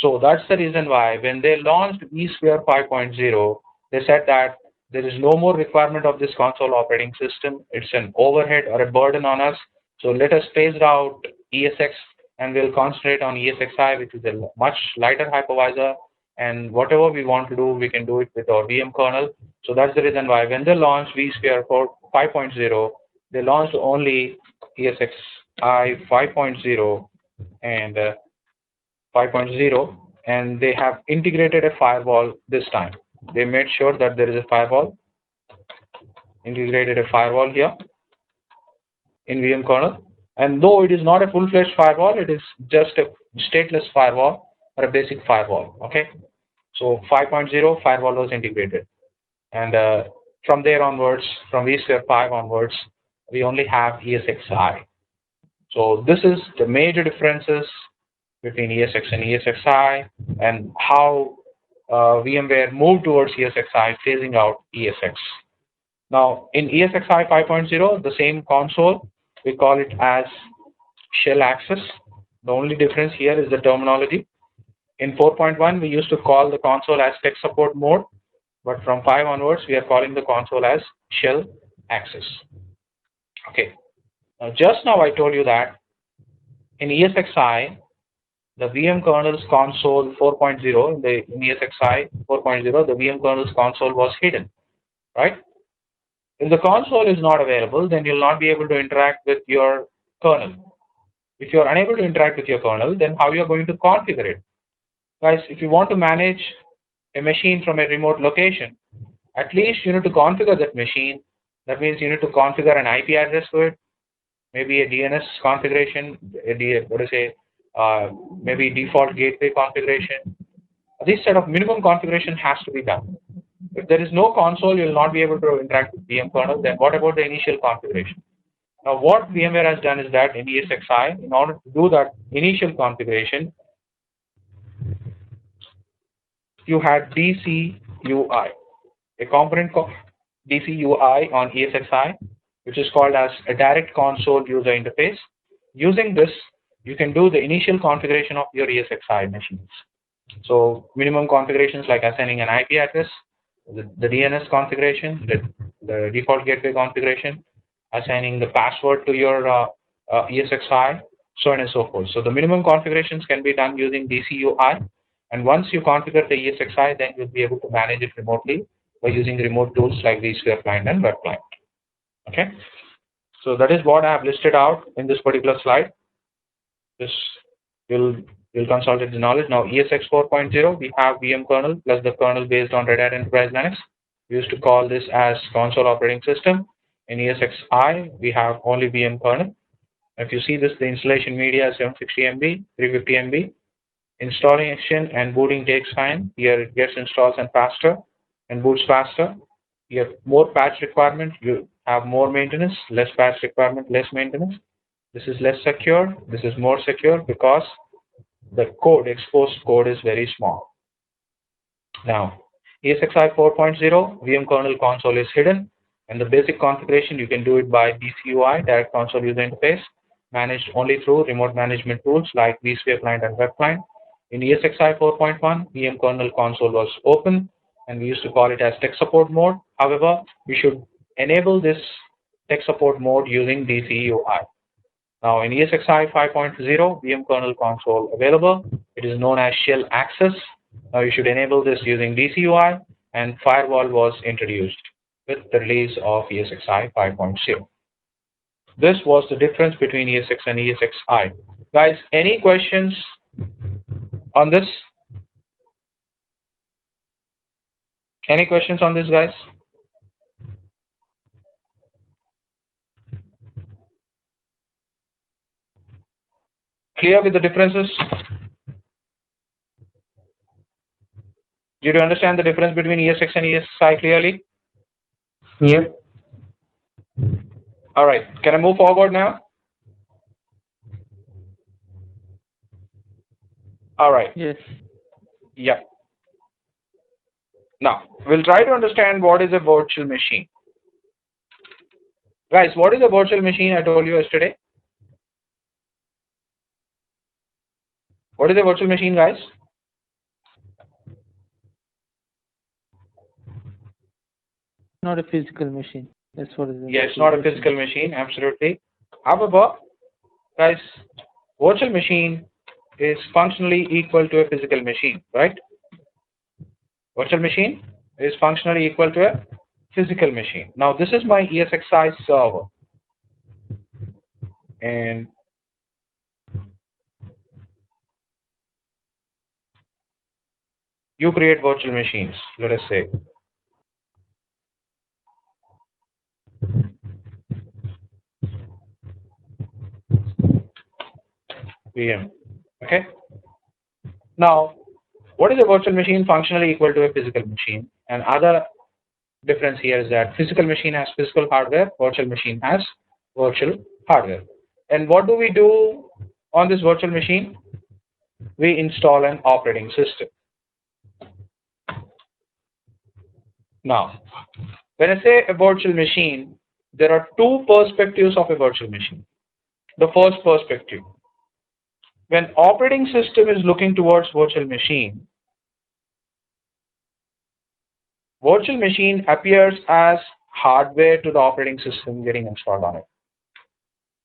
So that's the reason why when they launched vSphere 5.0, they said that there is no more requirement of this console operating system. It's an overhead or a burden on us. So let us phase out ESX and we'll concentrate on ESXi, which is a much lighter hypervisor. And whatever we want to do, we can do it with our VM kernel. So that's the reason why when they launched vSphere 5.0, they launched only ESXi 5.0 and 5.0, and they have integrated a firewall this time. They made sure that there is a firewall, integrated a firewall here in VM kernel. And though it is not a full-fledged firewall, it is just a stateless firewall or a basic firewall. Okay, so 5.0 firewall was integrated, and from there onwards, from vSphere 5 onwards, we only have ESXi. So this is the major differences between ESX and ESXi, and how VMware moved towards ESXi, phasing out ESX. Now, in ESXi 5.0, the same console, we call it as shell access. The only difference here is the terminology. In 4.1, we used to call the console as tech support mode, but from 5 onwards, we are calling the console as shell access. Okay. Now, just now I told you that in ESXi, the VM kernel's console 4.0, in ESXi 4.0, the VM kernel's console was hidden, right? If the console is not available, then you'll not be able to interact with your kernel. If you're unable to interact with your kernel, then how you're going to configure it? Guys, if you want to manage a machine from a remote location, at least you need to configure that machine. That means you need to configure an IP address to it, maybe a DNS configuration, maybe default gateway configuration. This set of minimum configuration has to be done. If there is no console, you will not be able to interact with VM kernel. Then what about the initial configuration? Now, what VMware has done is that in ESXi, in order to do that initial configuration, you had DCUI, a component called DCUI on ESXi, which is called as a direct console user interface. Using this, you can do the initial configuration of your ESXi machines. So minimum configurations like assigning an IP address, the DNS configuration, the default gateway configuration, assigning the password to your ESXi, so on and so forth. So the minimum configurations can be done using DCUI. And once you configure the ESXi, then you'll be able to manage it remotely by using remote tools like vSphere client and web client. Okay. So that is what I have listed out in this particular slide. This will consolidate the knowledge. Now ESX 4.0, we have VM kernel plus the kernel based on Red Hat Enterprise Linux. We used to call this as console operating system. In ESXi, we have only VM kernel. If you see this, the installation media is 760 MB, 350 MB. Installation and booting takes time. Here it gets installs and faster and boots faster. You have more patch requirement, you have more maintenance, less patch requirement, less maintenance. This is less secure, this is more secure because the code, exposed code is very small. Now, ESXi 4.0, VM kernel console is hidden, and the basic configuration, you can do it by DCUI, direct console user interface, managed only through remote management tools like vSphere client and web client. In ESXi 4.1, VM kernel console was open, and we used to call it as tech support mode. However, we should enable this tech support mode using DCUI. Now, in ESXi 5.0, VM kernel console available. It is known as shell access. Now, you should enable this using DCUI, and firewall was introduced with the release of ESXi 5.0. This was the difference between ESX and ESXi. Guys, any questions on this? Any questions on this, guys? Clear with the differences? Did you understand the difference between ESX and ESXi clearly? Yep. All right. Can I move forward now? All right. Yes. Yeah. Now, we'll try to understand what is a virtual machine. Guys, what is a virtual machine I told you yesterday? What is a virtual machine, guys? Not a physical machine. That's what it is. Yes, not a physical machine, absolutely. However, guys, virtual machine is functionally equal to a physical machine, right? Virtual machine is functionally equal to a physical machine. Now, this is my ESXi server. And you create virtual machines, let us say. VM. Okay. Now, what is a virtual machine? Functionally equal to a physical machine. And other difference here is that physical machine has physical hardware, virtual machine has virtual hardware. And what do we do on this virtual machine? We install an operating system. Now, when I say a virtual machine, there are two perspectives of a virtual machine. The first perspective, when operating system is looking towards virtual machine appears as hardware to the operating system getting installed on it.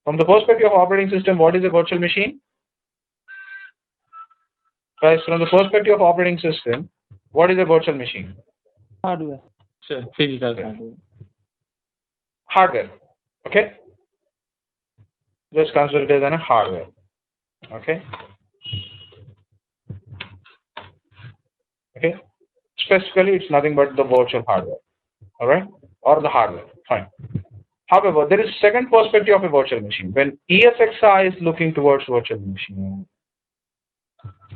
From the perspective of operating system, what is a virtual machine? Guys, from the perspective of operating system, what is a virtual machine? Hardware. So physical hardware. Hardware. Okay. Just consider it as a hardware. Okay. Okay. Specifically, it's nothing but the virtual hardware. All right, or the hardware. Fine. However, there is second perspective of a virtual machine. When ESXi is looking towards virtual machine,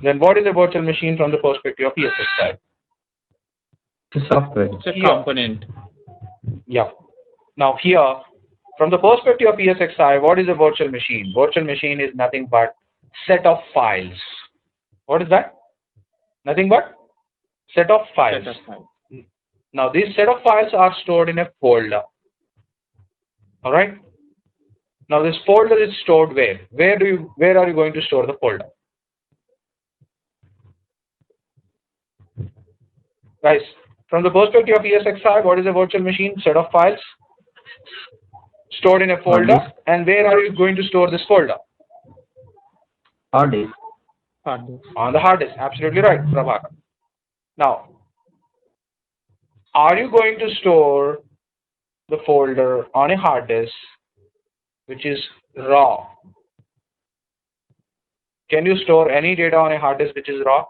then what is a virtual machine from the perspective of ESXi? The software. It's a component. Yeah. Now here, from the perspective of ESXi, what is a virtual machine? Virtual machine is nothing but set of files. What is that? Nothing but set of files. Set of files. Now these set of files are stored in a folder. All right. Now this folder is stored where? Where are you going to store the folder? Guys, from the perspective of ESXi, what is a virtual machine? Set of files stored in a folder. And where are you going to store this folder? Hard disk. Hard disk. On the hard disk. Absolutely right, Prabhakar. Now, are you going to store the folder on a hard disk which is raw? Can you store any data on a hard disk which is raw?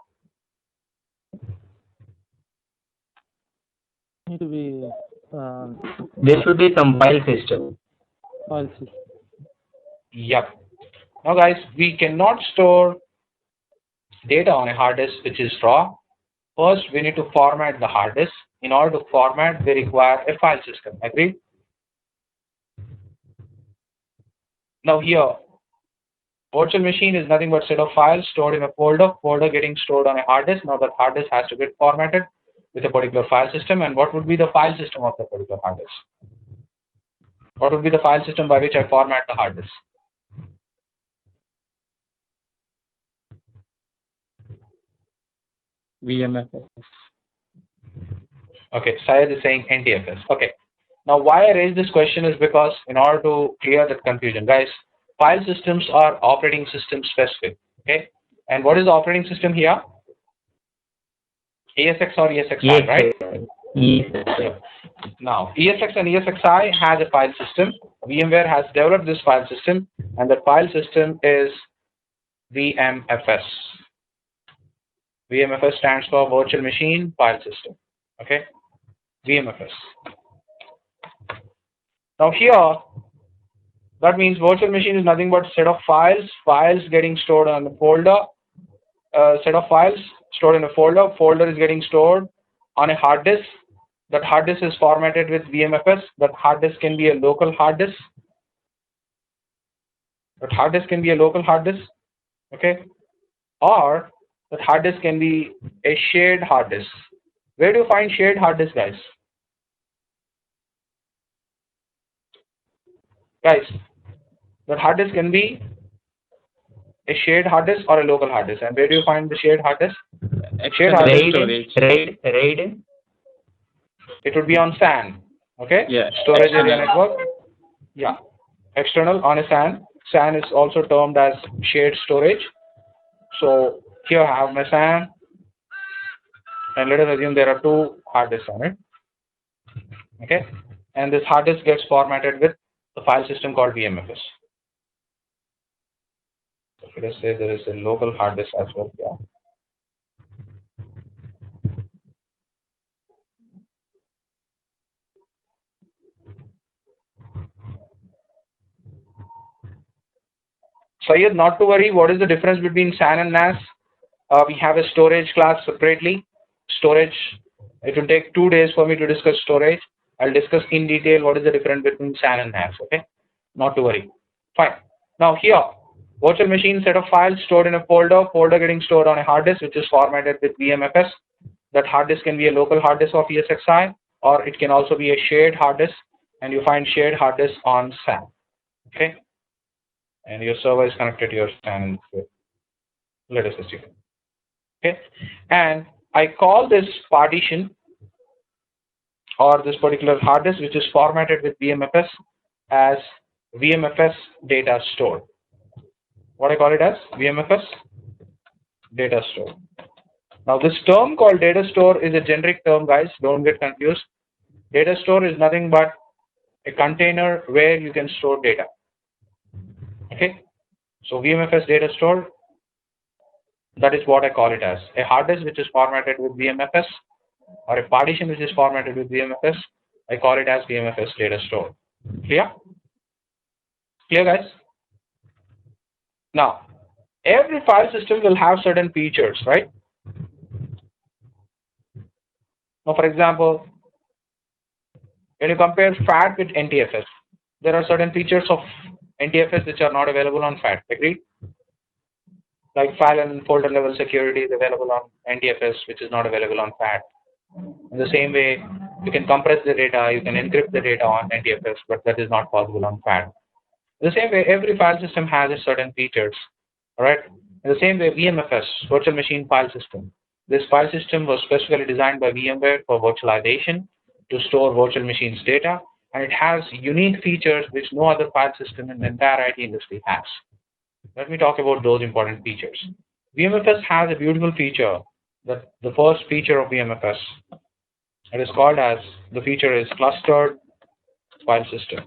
Need to be. There should be some file system. File system. Yep. Now, guys, we cannot store data on a hard disk which is raw. First, we need to format the hard disk. In order to format, we require a file system. Agreed? Now here, virtual machine is nothing but set of files stored in a folder getting stored on a hard disk. Now that hard disk has to get formatted with a particular file system. And what would be the file system of the particular hard disk? What would be the file system by which I format the hard disk? VMFS. Okay, Syed is saying NTFS. Okay. Now, why I raise this question is because in order to clear that confusion, guys, file systems are operating system specific. Okay. And what is the operating system here? ESX or ESXi, right? Yes. Now, ESX and ESXi has a file system. VMware has developed this file system, and the file system is VMFS. VMFS stands for Virtual Machine File System. Okay, VMFS. Now here, that means virtual machine is nothing but set of files getting stored on the folder, set of files stored in a folder is getting stored on a hard disk. That hard disk is formatted with VMFS. That hard disk can be a local hard disk. That hard disk can be a local hard disk, okay? Or that hard disk can be a shared hard disk Where do you find shared hard disk, guys? Guys, that hard disk can be a shared hard disk or a local hard disk. And where do you find the shared hard disk? Shared hard disk RAID, RAID. It would be on SAN. Okay? Yeah. Storage area network. Yeah. External on a SAN. SAN is also termed as shared storage. So here I have my SAN. And let us assume there are two hard disks on it. Okay? And this hard disk gets formatted with the file system called VMFS. Let us say there is a local hard disk as well. Yeah. Syed, not to worry. What is the difference between SAN and NAS? We have a storage class separately. Storage, it will take 2 days for me to discuss storage. I'll discuss in detail what is the difference between SAN and NAS. Okay, not to worry. Fine. Now here, virtual machine set of files stored in a folder getting stored on a hard disk which is formatted with VMFS. That hard disk can be a local hard disk of ESXi, or it can also be a shared hard disk, and you find shared hard disk on SAN. Okay, and your server is connected to your SAN. Let us assume. Okay, and I call this partition or this particular hard disk which is formatted with VMFS as VMFS data store. What I call it as? VMFS data store. Now this term called data store is a generic term, guys. Don't get confused. Data store is nothing but a container where you can store data. Okay, so VMFS data store, that is what I call it as. A hard disk which is formatted with VMFS, or a partition which is formatted with VMFS, I call it as VMFS data store. Clear? Clear, guys? Now, every file system will have certain features, right? Now, for example, when you compare FAT with NTFS, there are certain features of NTFS which are not available on FAT. Agreed? Like file and folder level security is available on NTFS, which is not available on FAT. In the same way, you can compress the data, you can encrypt the data on NTFS, but that is not possible on FAT. In the same way, every file system has its certain features. Alright? In the same way, VMFS, virtual machine file system. This file system was specifically designed by VMware for virtualization to store virtual machines data, and it has unique features which no other file system in the entire IT industry has. Let me talk about those important features. VMFS has a beautiful feature, that the first feature of VMFS. It is called as, the feature is clustered file system.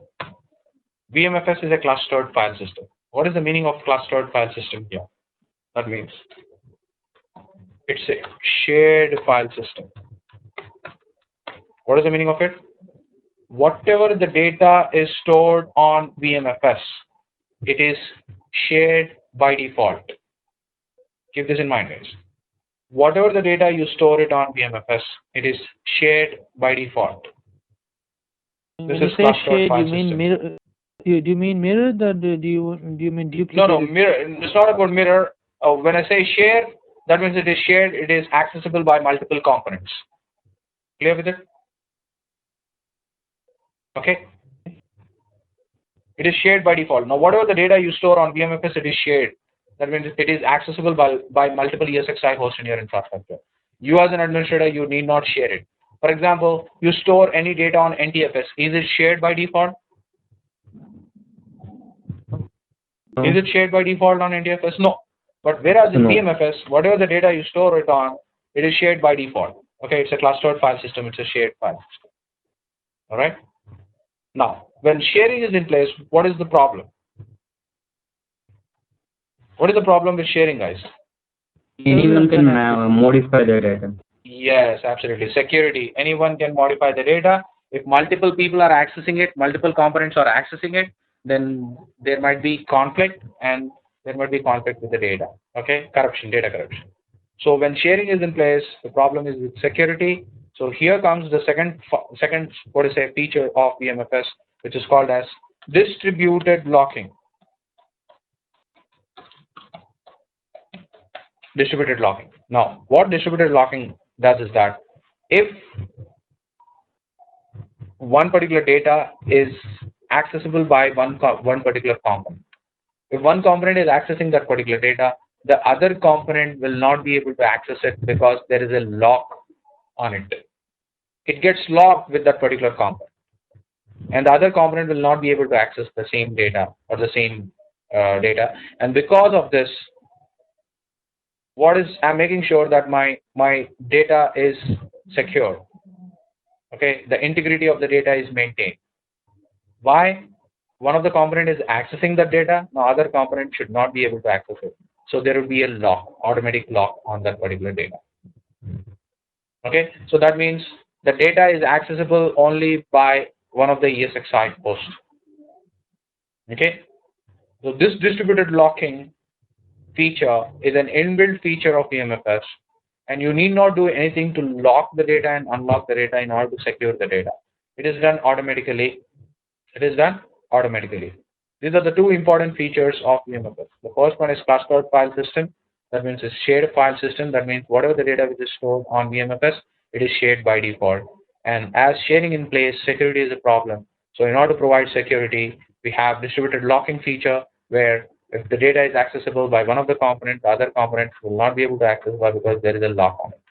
VMFS is a clustered file system. What is the meaning of clustered file system here? That means it's a shared file system. What is the meaning of it? Whatever the data is stored on VMFS, it is shared by default. Keep this in mind, guys. Whatever the data you store it on VMFS, it is shared by default. When you say shared, you mean mirror? Do you mean mirrored, or do you mean duplicated? No, mirror. It's not about mirror. When I say share, that means it is shared. It is accessible by multiple components. Clear with it? Okay. It is shared by default. Now, whatever the data you store on VMFS, it is shared. That means it is accessible by multiple ESXi hosts in your infrastructure. You as an administrator, you need not share it. For example, you store any data on NTFS. Is it shared by default? Is it shared by default on NTFS? No. But whereas in VMFS, whatever the data you store it on, it is shared by default. Okay, it's a clustered file system. It's a shared file system. All right. Now, when sharing is in place, what is the problem? What is the problem with sharing, guys? Anyone can modify the data. Yes, absolutely. Security. Anyone can modify the data. If multiple people are accessing it, multiple components are accessing it, then there might be conflict, and there might be conflict with the data. Okay, corruption, data corruption. So when sharing is in place, the problem is with security. So here comes the second feature of VMFS, which is called as distributed locking. Distributed locking. Now, what distributed locking does is that if one particular data is accessible by one particular component. If one component is accessing that particular data, the other component will not be able to access it because there is a lock on it. It gets locked with that particular component, and the other component will not be able to access the same data or the same data. And because of this, I'm making sure that my data is secure. Okay, the integrity of the data is maintained. Why? One of the component is accessing the data, the other component should not be able to access it. So there will be a lock, automatic lock on that particular data. Okay, so that means the data is accessible only by one of the ESXi hosts. Okay, so this distributed locking feature is an inbuilt feature of VMFS, and you need not do anything to lock the data and unlock the data in order to secure the data. It is done automatically. It is done automatically. These are the two important features of VMFS. The first one is clustered file system. That means it's shared file system. That means whatever the data which is stored on VMFS, it is shared by default. And as sharing in place, security is a problem. So in order to provide security, we have distributed locking feature where if the data is accessible by one of the components, the other components will not be able to access it because there is a lock on it.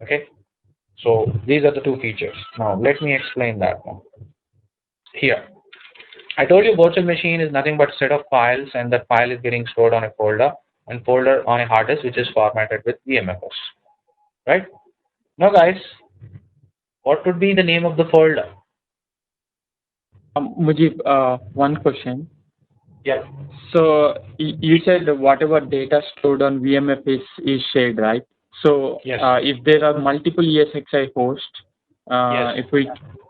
Okay. So these are the two features. Now let me explain that one. Here, I told you virtual machine is nothing but a set of files, and that file is getting stored on a folder and folder on a hard disk which is formatted with VMFS. Right? Now guys, what would be the name of the folder? Mujib, one question. Yeah. So you said whatever data stored on VMF is shared, right? So yes. If there are multiple ESXi hosts, yes.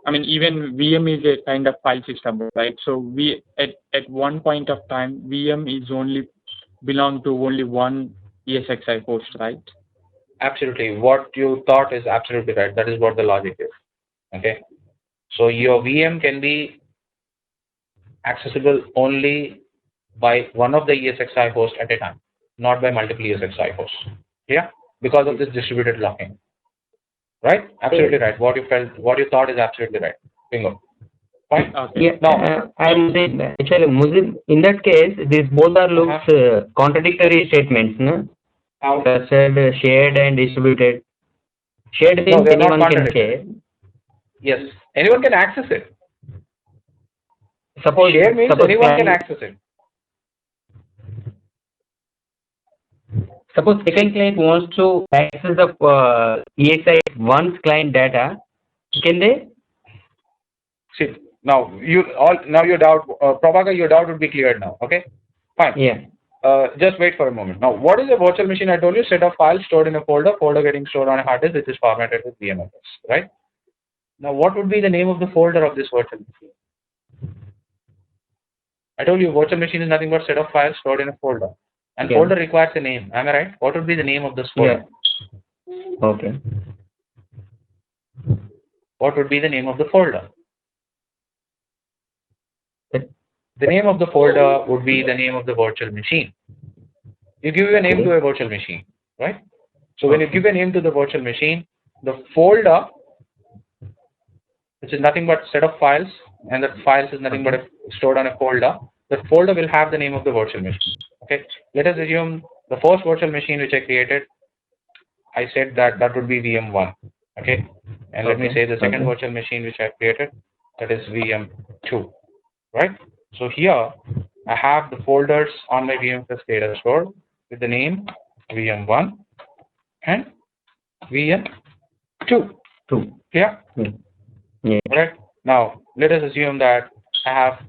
Even VM is a kind of file system, right? So we at one point of time, VM is only belong to only one ESXi host, right? Absolutely. What you thought is absolutely right. That is what the logic is. Okay. So your VM can be accessible only by one of the ESXi hosts at a time, not by multiple ESXi hosts. Yeah, because of this distributed locking. Right? Absolutely right. What you thought is absolutely right. Bingo. Fine. Okay. Yeah. Now, actually, Muslim, in that case, these both are looks contradictory statements, no? How? Said shared and distributed. Shared means anyone can share. Yes, anyone can access it. Suppose share means anyone can access it. Suppose second client wants to access the EXI1's client data, can they? See, now your doubt, Prabhakar, your doubt would be cleared now. Okay, fine. Yeah. Just wait for a moment. Now, what is a virtual machine? I told you, set of files stored in a folder getting stored on a hard disk, which is formatted with VMFS, right? Now, what would be the name of the folder of this virtual machine? I told you, virtual machine is nothing but set of files stored in a folder, and folder requires a name. Am I right? What would be the name of this folder? Yeah. Okay. What would be the name of the folder? The name of the folder would be the name of the virtual machine. You give a name to a virtual machine, right? So when you give a name to the virtual machine, the folder, which is nothing but set of files, and that files is nothing but stored on a folder, that folder will have the name of the virtual machine. Okay. Let us assume the first virtual machine which I created, I said that would be VM1. Okay. And let me say the second virtual machine which I created, that is VM2. Right? So here I have the folders on my VMFS data store with the name VM1 and VM2. Yeah? Yeah. Right? Now let us assume that I have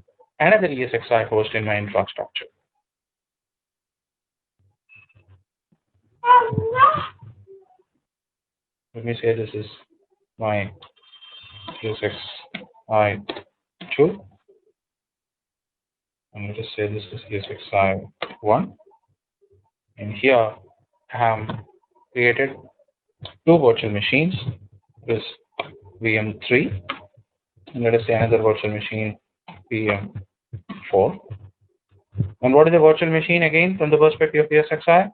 another ESXi host in my infrastructure. Let me say this is my ESXi2. And let us say this is ESXi1. And here I have created two virtual machines. This VM3. And let us say another virtual machine VM4. And what is a virtual machine again from the perspective of ESXi?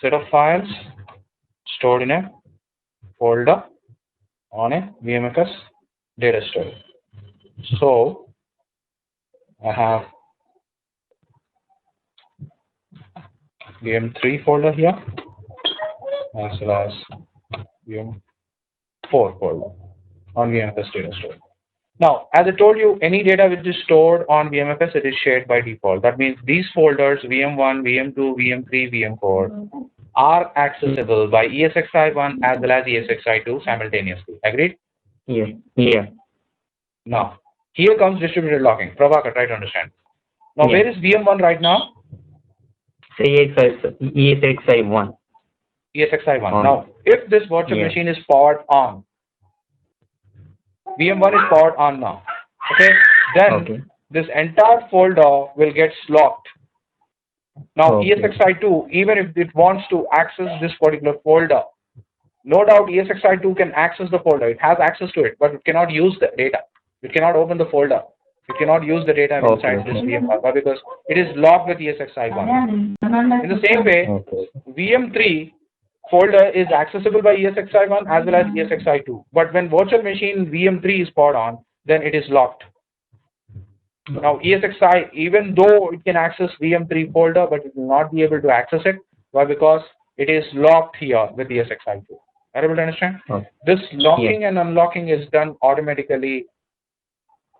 Set of files stored in a folder on a VMFS data store. So I have VM3 folder here as well as VM4 folder on VMFS data store. Now, as I told you, any data which is stored on VMFS, it is shared by default. That means these folders, VM1, VM2, VM3, VM4, are accessible by ESXi1 as well as ESXi2 simultaneously. Agreed? Yeah. Yeah. Now, here comes distributed locking. Prabhakar, try to understand. Now, Yeah. where is VM1 right now? ESXi1. ESXi1. On. Now, if this virtual machine is powered on, VM1 is powered on now. Okay, then this entire folder will get locked. Now, ESXi2, even if it wants to access this particular folder, no doubt ESXi2 can access the folder. It has access to it, but it cannot use the data. It cannot open the folder. It cannot use the data inside this VM1 because it is locked with ESXi1. In the same way, VM3 folder is accessible by ESXi1 as well as ESXi2. But when virtual machine VM3 is powered on, then it is locked. Now ESXi, even though it can access VM3 folder, but it will not be able to access it. Why? Because it is locked here with ESXi2. Are you able to understand? This locking and unlocking is done automatically.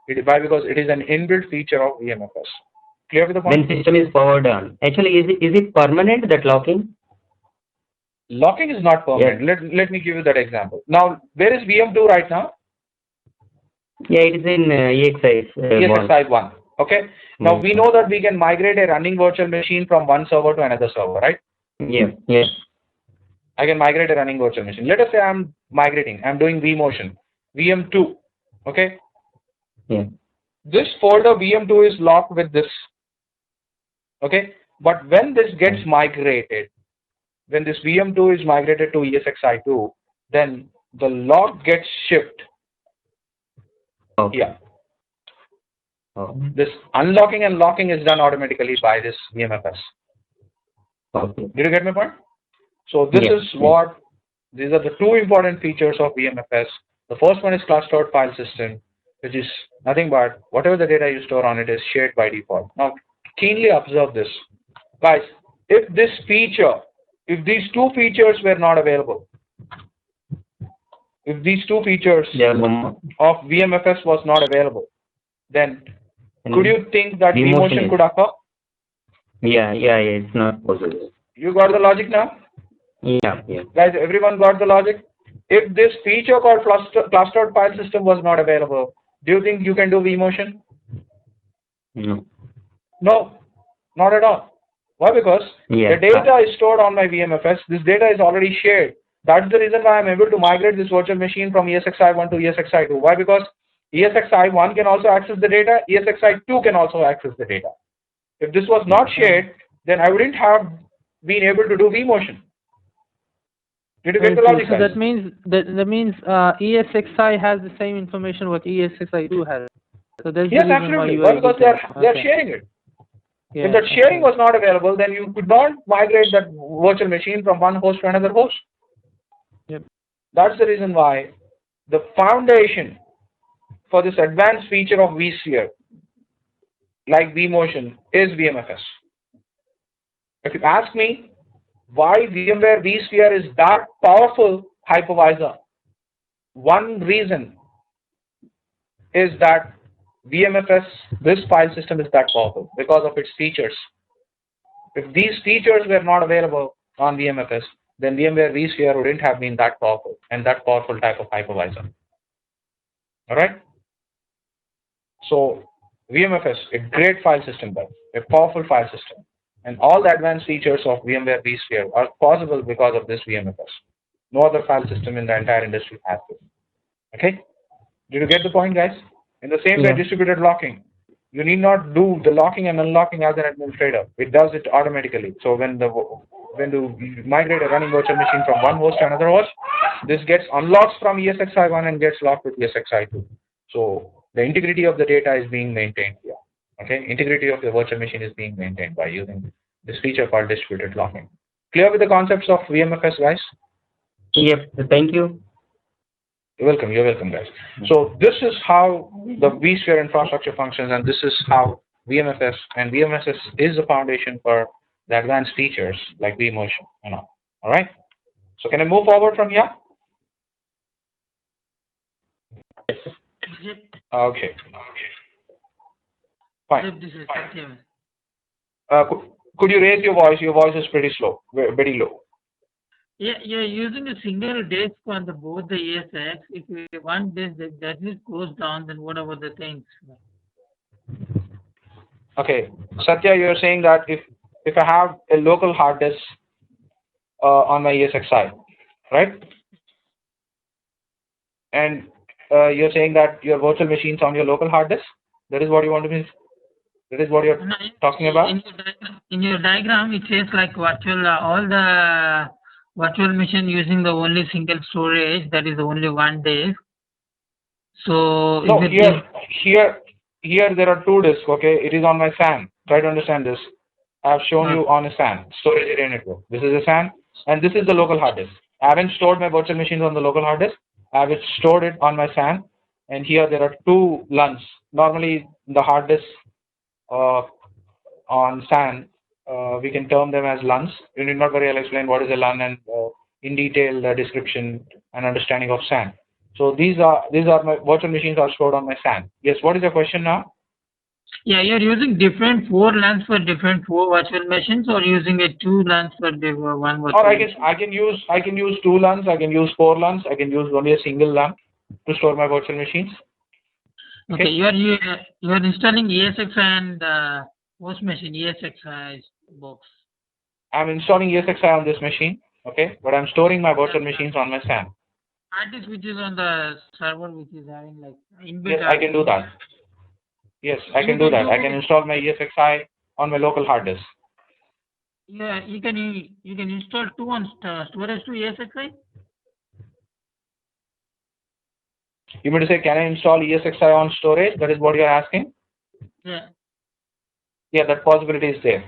Why? Because it is an inbuilt feature of VMFS. Clear with the point? When system is powered on. Actually, is it permanent, that locking? Locking is not permanent. Yes. Let me give you that example. Now, where is VM2 right now? Yeah, it is in ESXi1. Okay. Now we know that we can migrate a running virtual machine from one server to another server, right? Yeah. Yes. I can migrate a running virtual machine. Let us say I'm migrating. I'm doing vMotion, VM2. Okay. Yeah. This folder VM2 is locked with this. Okay. But when this gets migrated, when this VM2 is migrated to ESXi2, then the lock gets shipped. Yeah. This unlocking and locking is done automatically by this VMFS. Did you get my point? So this is what, these are the two important features of VMFS. The first one is clustered file system, which is nothing but whatever the data you store on it is shared by default. Now keenly observe this. Guys, if this feature, if these two features were not available, if these two features of VMFS was not available, then could you think that vMotion could occur? Yeah, it's not possible. You got the logic now? Yeah. Guys, everyone got the logic? If this feature called clustered file system was not available, do you think you can do vMotion? No. No, not at all. Why? Because the data is stored on my VMFS. This data is already shared. That's the reason why I'm able to migrate this virtual machine from ESXi1 to ESXi2. Why? Because ESXi1 can also access the data, ESXi2 can also access the data. If this was not shared, then I wouldn't have been able to do vMotion. Did you get the logic? So that means ESXi has the same information what ESXi2 has. So that's yes, absolutely. Why? Because they are sharing it. Yeah, if that sharing was not available, then you could not migrate that virtual machine from one host to another host. Yep. That's the reason why the foundation for this advanced feature of vSphere, like vMotion, is VMFS. If you ask me why VMware vSphere is that powerful hypervisor, one reason is that VMFS, this file system is that powerful because of its features. If these features were not available on VMFS, then VMware vSphere wouldn't have been that powerful and that powerful type of hypervisor. Alright? So VMFS, a great file system, a powerful file system. And all the advanced features of VMware vSphere are possible because of this VMFS. No other file system in the entire industry has this. Okay? Did you get the point, guys? In the same way, distributed locking. You need not do the locking and unlocking as an administrator. It does it automatically. So when you migrate a running virtual machine from one host to another host, this gets unlocked from ESXi1 and gets locked with ESXi2. So the integrity of the data is being maintained here. Okay, integrity of the virtual machine is being maintained by using this feature called distributed locking. Clear with the concepts of VMFS, guys? Yep. Thank you. You're welcome. You're welcome, guys. So this is how the vSphere infrastructure functions, and this is how VMFS and VMSS is the foundation for the advanced features like vMotion and all. All right. So can I move forward from here? Yep. Okay. Fine. Yep, this is Satyam. Could you raise your voice? Your voice is pretty slow, very low. Yeah, you're using a single disk on the both the ESX. If you want this, that disk goes down, then what about the things? Okay, Satya, you're saying that if I have a local hard disk on my ESXi, right? And you're saying that your virtual machines on your local hard disk. That is what you want to be. That is what you're No, talking about. in your diagram, it says like virtual all the virtual machine using the only single storage, that is only one disk. So No, if it here there are two disks. Okay, it is on my SAN. Try to understand this. I have shown you on a SAN, storage area network. This is a SAN, and this is the local hard disk. I haven't stored my virtual machines on the local hard disk. I have stored it on my SAN, and here there are two LUNs. Normally, the hard disk uh, on SAN, we can term them as LUNs. You need not worry, I'll explain what is a LUN and in detail the description and understanding of SAN. So these are my virtual machines are stored on my SAN. Yes, what is your question now? yeah, you're using different four LANs for different four virtual machines, or using a two LANs for one virtual Or machine? I can use two LUNs, I can use four LUNs, I can use only a single LUN to store my virtual machines. Okay, you are installing ESX and host machine ESX box. I'm installing ESXi on this machine, okay, but I'm storing my virtual machines on my SAN. Hard disk which is on the server, which is having like inbuilt. Yes, I can do that. Yes, I can do that. I can install my ESXi on my local hard disk. Yeah, you can install two on storage to ESXi. You mean to say, can I install ESXi on storage? That is what you're asking? Yeah. Yeah, that possibility is there.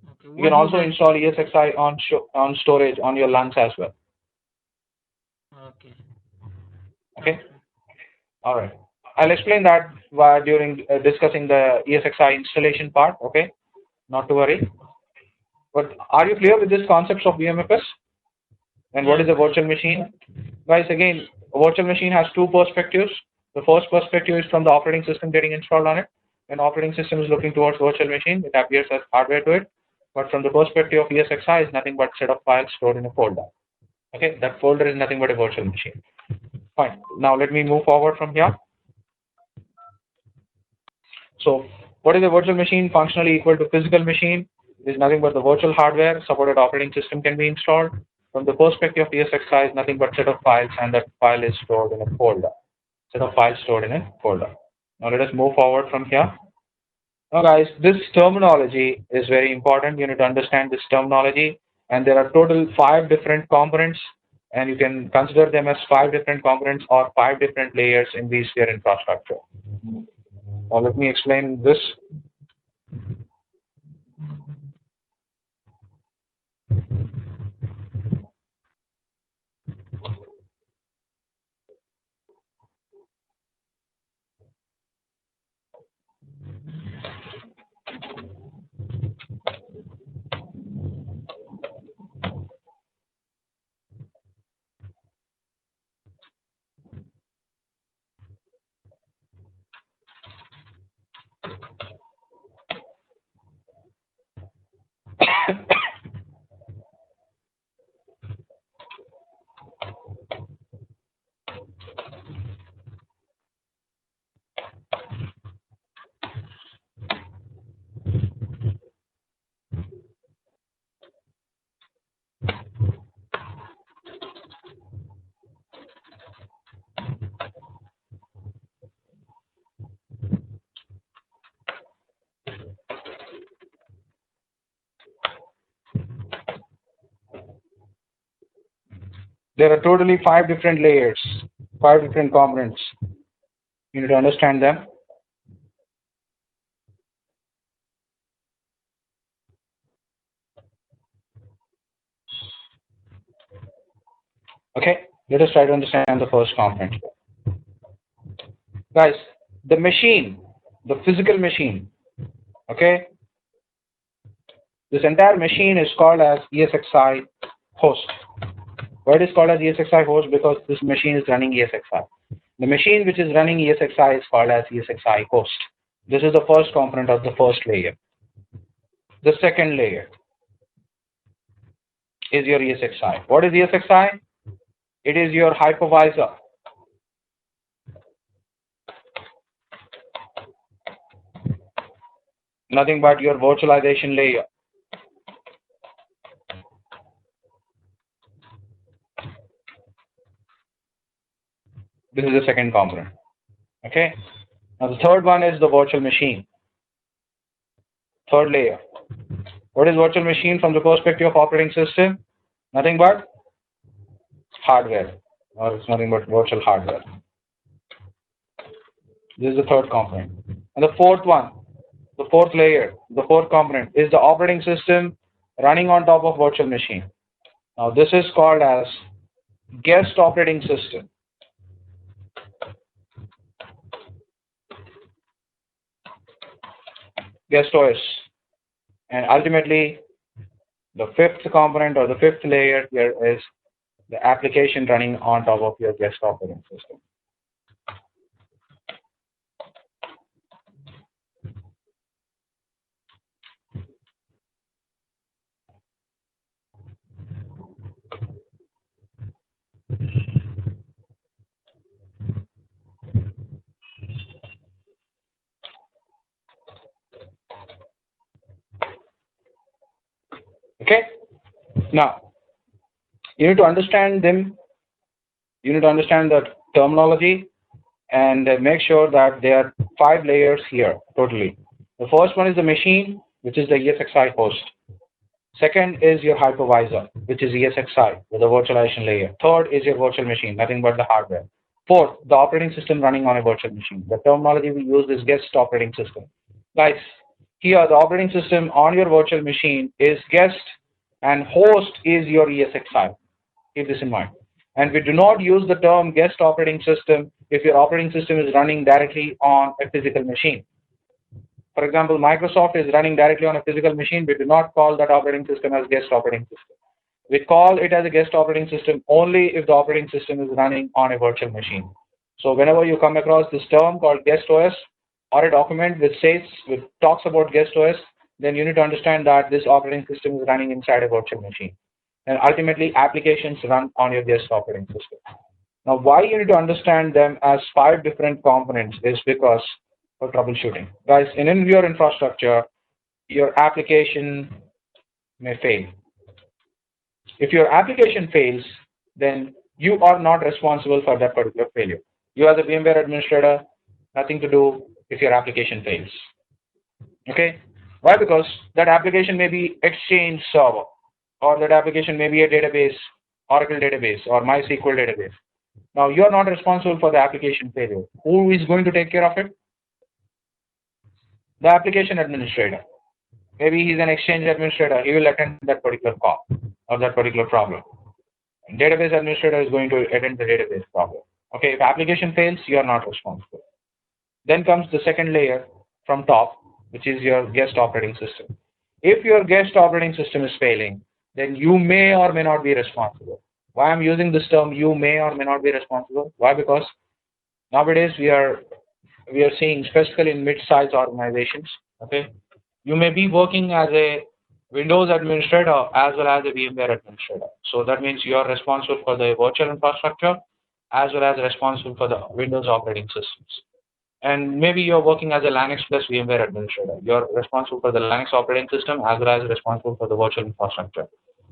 Okay. You can also install ESXi on storage on your LUNs as well. Okay. Okay. All right. I'll explain that during discussing the ESXi installation part. Okay. Not to worry. But are you clear with these concepts of VMFS? And what is a virtual machine? Guys, again, a virtual machine has two perspectives. The first perspective is from the operating system getting installed on it. When operating system is looking towards virtual machine, it appears as hardware to it. But from the perspective of ESXi, is nothing but set of files stored in a folder. Okay, that folder is nothing but a virtual machine. Fine. Now let me move forward from here. So what is a virtual machine? Functionally equal to physical machine. It is nothing but the virtual hardware supported operating system can be installed. From the perspective of ESXi is nothing but set of files, and that file is stored in a folder. Set of files stored in a folder. Now let us move forward from here. Now guys, this terminology is very important. You need to understand this terminology, and there are total 5 different components, and you can consider them as 5 different components or 5 different layers in vSphere infrastructure. Now let me explain this. There are totally 5 different layers, 5 different components. You need to understand them. Okay. Let us try to understand the first component. Guys, the machine, the physical machine, okay? This entire machine is called as ESXi host. Why it is called as ESXi host? Because this machine is running ESXi. The machine which is running ESXi is called as ESXi host. This is the first component of the first layer. The second layer is your ESXi. What is ESXi? It is your hypervisor. Nothing but your virtualization layer. This is the second component. Okay. Now the third one is the virtual machine. Third layer. What is virtual machine from the perspective of operating system? Nothing but hardware, or it's nothing but virtual hardware. This is the third component. And the fourth one, the fourth layer, the fourth component is the operating system running on top of virtual machine. Now this is called as guest operating system. Guest OS. And ultimately, the fifth component or the fifth layer here is the application running on top of your guest operating system. Okay? Now, you need to understand them. You need to understand the terminology and make sure that there are 5 layers here totally. The first one is the machine, which is the ESXi host. Second is your hypervisor, which is ESXi with a virtualization layer. Third is your virtual machine, nothing but the hardware. Fourth, the operating system running on a virtual machine. The terminology we use is guest operating system. Guys, here the operating system on your virtual machine is guest and host is your ESXi. Keep this in mind. And we do not use the term guest operating system if your operating system is running directly on a physical machine. For example, Microsoft is running directly on a physical machine. We do not call that operating system as guest operating system. We call it as a guest operating system only if the operating system is running on a virtual machine. So whenever you come across this term called guest OS or a document which talks about guest OS, then you need to understand that this operating system is running inside a virtual machine. And ultimately, applications run on your guest operating system. Now, why you need to understand them as 5 different components is because for troubleshooting. Guys, in your infrastructure, your application may fail. If your application fails, then you are not responsible for that particular failure. You as a VMware administrator, nothing to do if your application fails. Okay? Why? Because that application may be Exchange server, or that application may be a database, Oracle database, or MySQL database. Now, you are not responsible for the application failure. Who is going to take care of it? The application administrator. Maybe he's an Exchange administrator. He will attend that particular call or that particular problem. Database administrator is going to attend the database problem. Okay, if application fails, you are not responsible. Then comes the second layer from top, which is your guest operating system. If your guest operating system is failing, then you may or may not be responsible. Why I'm using this term, you may or may not be responsible? Why? Because nowadays we are seeing, specifically in mid-sized organizations, okay, you may be working as a Windows administrator as well as a VMware administrator. So that means you are responsible for the virtual infrastructure as well as responsible for the Windows operating systems. And maybe you're working as a Linux plus VMware administrator. You're responsible for the Linux operating system as well as responsible for the virtual infrastructure.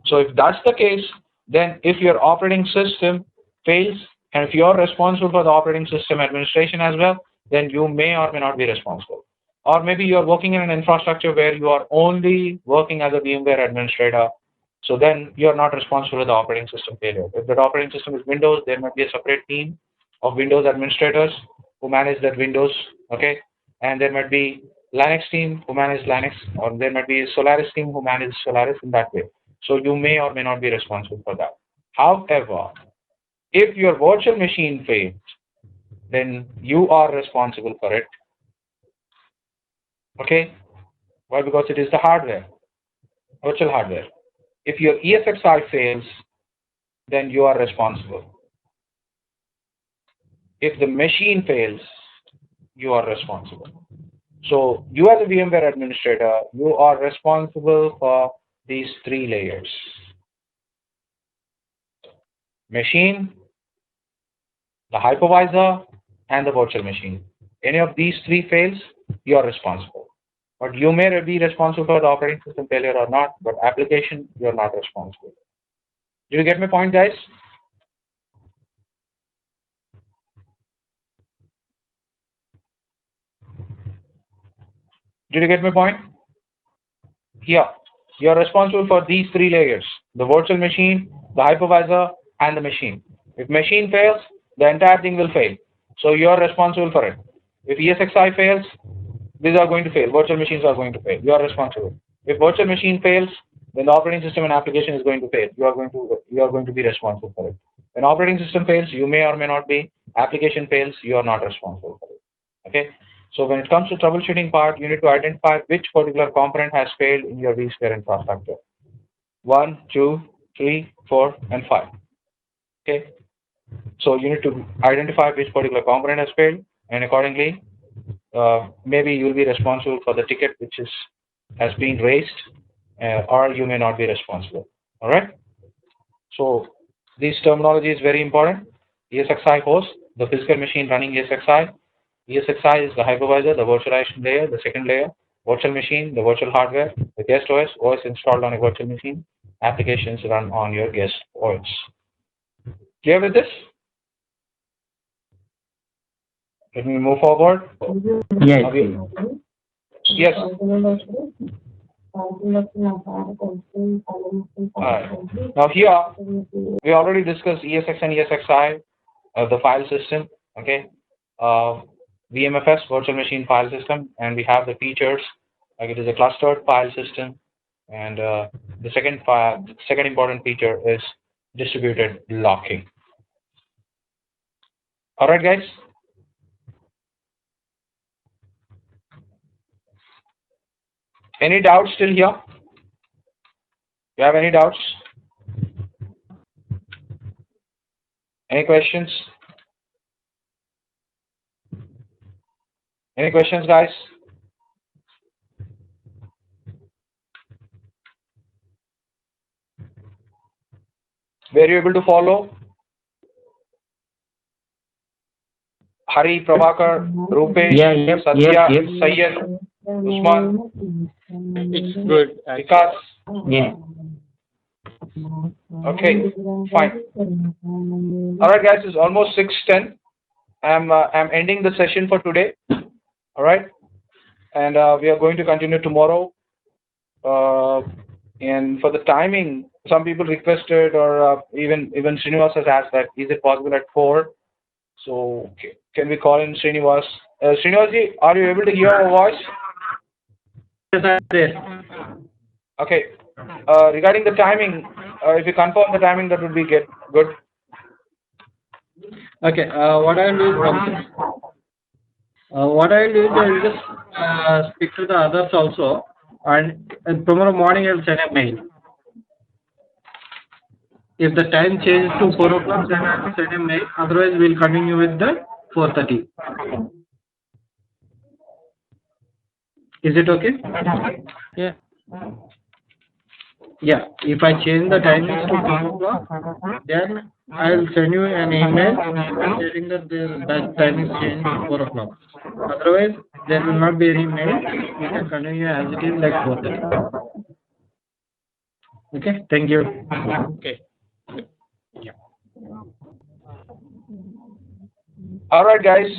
So if that's the case, then if your operating system fails and if you're responsible for the operating system administration as well, then you may or may not be responsible. Or maybe you're working in an infrastructure where you are only working as a VMware administrator. So then you're not responsible for the operating system failure. If the operating system is Windows, there might be a separate team of Windows administrators who manage that Windows, okay? And there might be Linux team who manage Linux, or there might be a Solaris team who manage Solaris in that way. So you may or may not be responsible for that. However, if your virtual machine fails, then you are responsible for it. Okay? Why? Because it is the hardware, virtual hardware. If your ESXi fails, then you are responsible. If the machine fails, you are responsible. So you as a VMware administrator, you are responsible for these three layers: machine, the hypervisor, and the virtual machine. Any of these three fails, you are responsible. But you may be responsible for the operating system failure or not, but application, you are not responsible. Did you get my point, guys? Did you get my point? Yeah. You are responsible for these three layers: the virtual machine, the hypervisor, and the machine. If machine fails, the entire thing will fail. So you are responsible for it. If ESXi fails, these are going to fail. Virtual machines are going to fail. You are responsible. If virtual machine fails, then the operating system and application is going to fail. You are going to be responsible for it. When operating system fails, you may or may not be. Application fails, you are not responsible for it. Okay. So when it comes to troubleshooting part, you need to identify which particular component has failed in your vSphere infrastructure. 1, 2, 3, 4, and 5. Okay. So you need to identify which particular component has failed, and accordingly, maybe you will be responsible for the ticket which has been raised, or you may not be responsible. All right. So this terminology is very important. ESXi host, the physical machine running ESXi. ESXi is the hypervisor, the virtualization layer, the second layer. Virtual machine, the virtual hardware, the guest OS installed on a virtual machine. Applications run on your guest OS. Clear with this? Let me move forward. Yes. Yes. Now here we already discussed ESX and ESXi, the file system. Okay. VMFS, virtual machine file system, and we have the features like it is a clustered file system, and the second important feature is distributed locking. All right, guys. Any doubts still here? You have any doubts? Any questions? Any questions, guys? Were you able to follow? Hari, Prabhakar, Rupesh, Satya, Sayyed, Usman. It's good. Vikas. Yeah. Okay, fine. All right, guys, it's almost 6:10. I'm ending the session for today. All right, and we are going to continue tomorrow. And for the timing, some people requested, or even Srinivas has asked that is it possible at 4? So can we call in Srinivas? Srinivas, are you able to hear our voice? Yes. Okay. Regarding the timing, if you confirm the timing, that would be good. Okay. What I'll do is I'll just speak to the others also, and tomorrow morning I'll send a mail. If the time changes to 4 o'clock, then I'll send a mail. Otherwise, we'll continue with the 4:30. Is it okay? Yeah. Yeah. If I change the timings to 4 o'clock, then I'll send you an email stating that that time is changed to 4 o'clock. Otherwise, there will not be any mail. We can continue as it is like 4:30. Okay. Thank you. Okay. Yeah. All right, guys.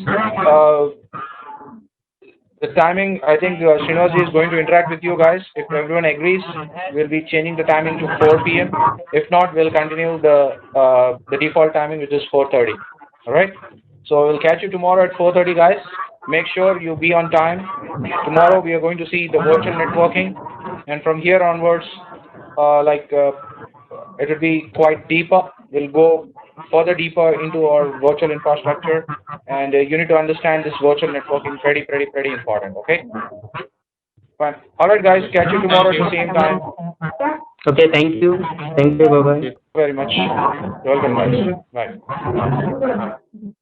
The timing, I think Srinivas is going to interact with you guys. If everyone agrees, we'll be changing the timing to 4 p.m. If not, we'll continue the default timing, which is 4:30. All right. So we'll catch you tomorrow at 4:30, guys. Make sure you be on time. Tomorrow we are going to see the virtual networking, and from here onwards, it will be quite deeper. We'll go further deeper into our virtual infrastructure, and you need to understand this virtual networking pretty important. Okay. Fine. All right, guys. Catch you tomorrow at the same time. Okay, thank you. Thank you. Bye bye. Very much. You're welcome, guys. Bye.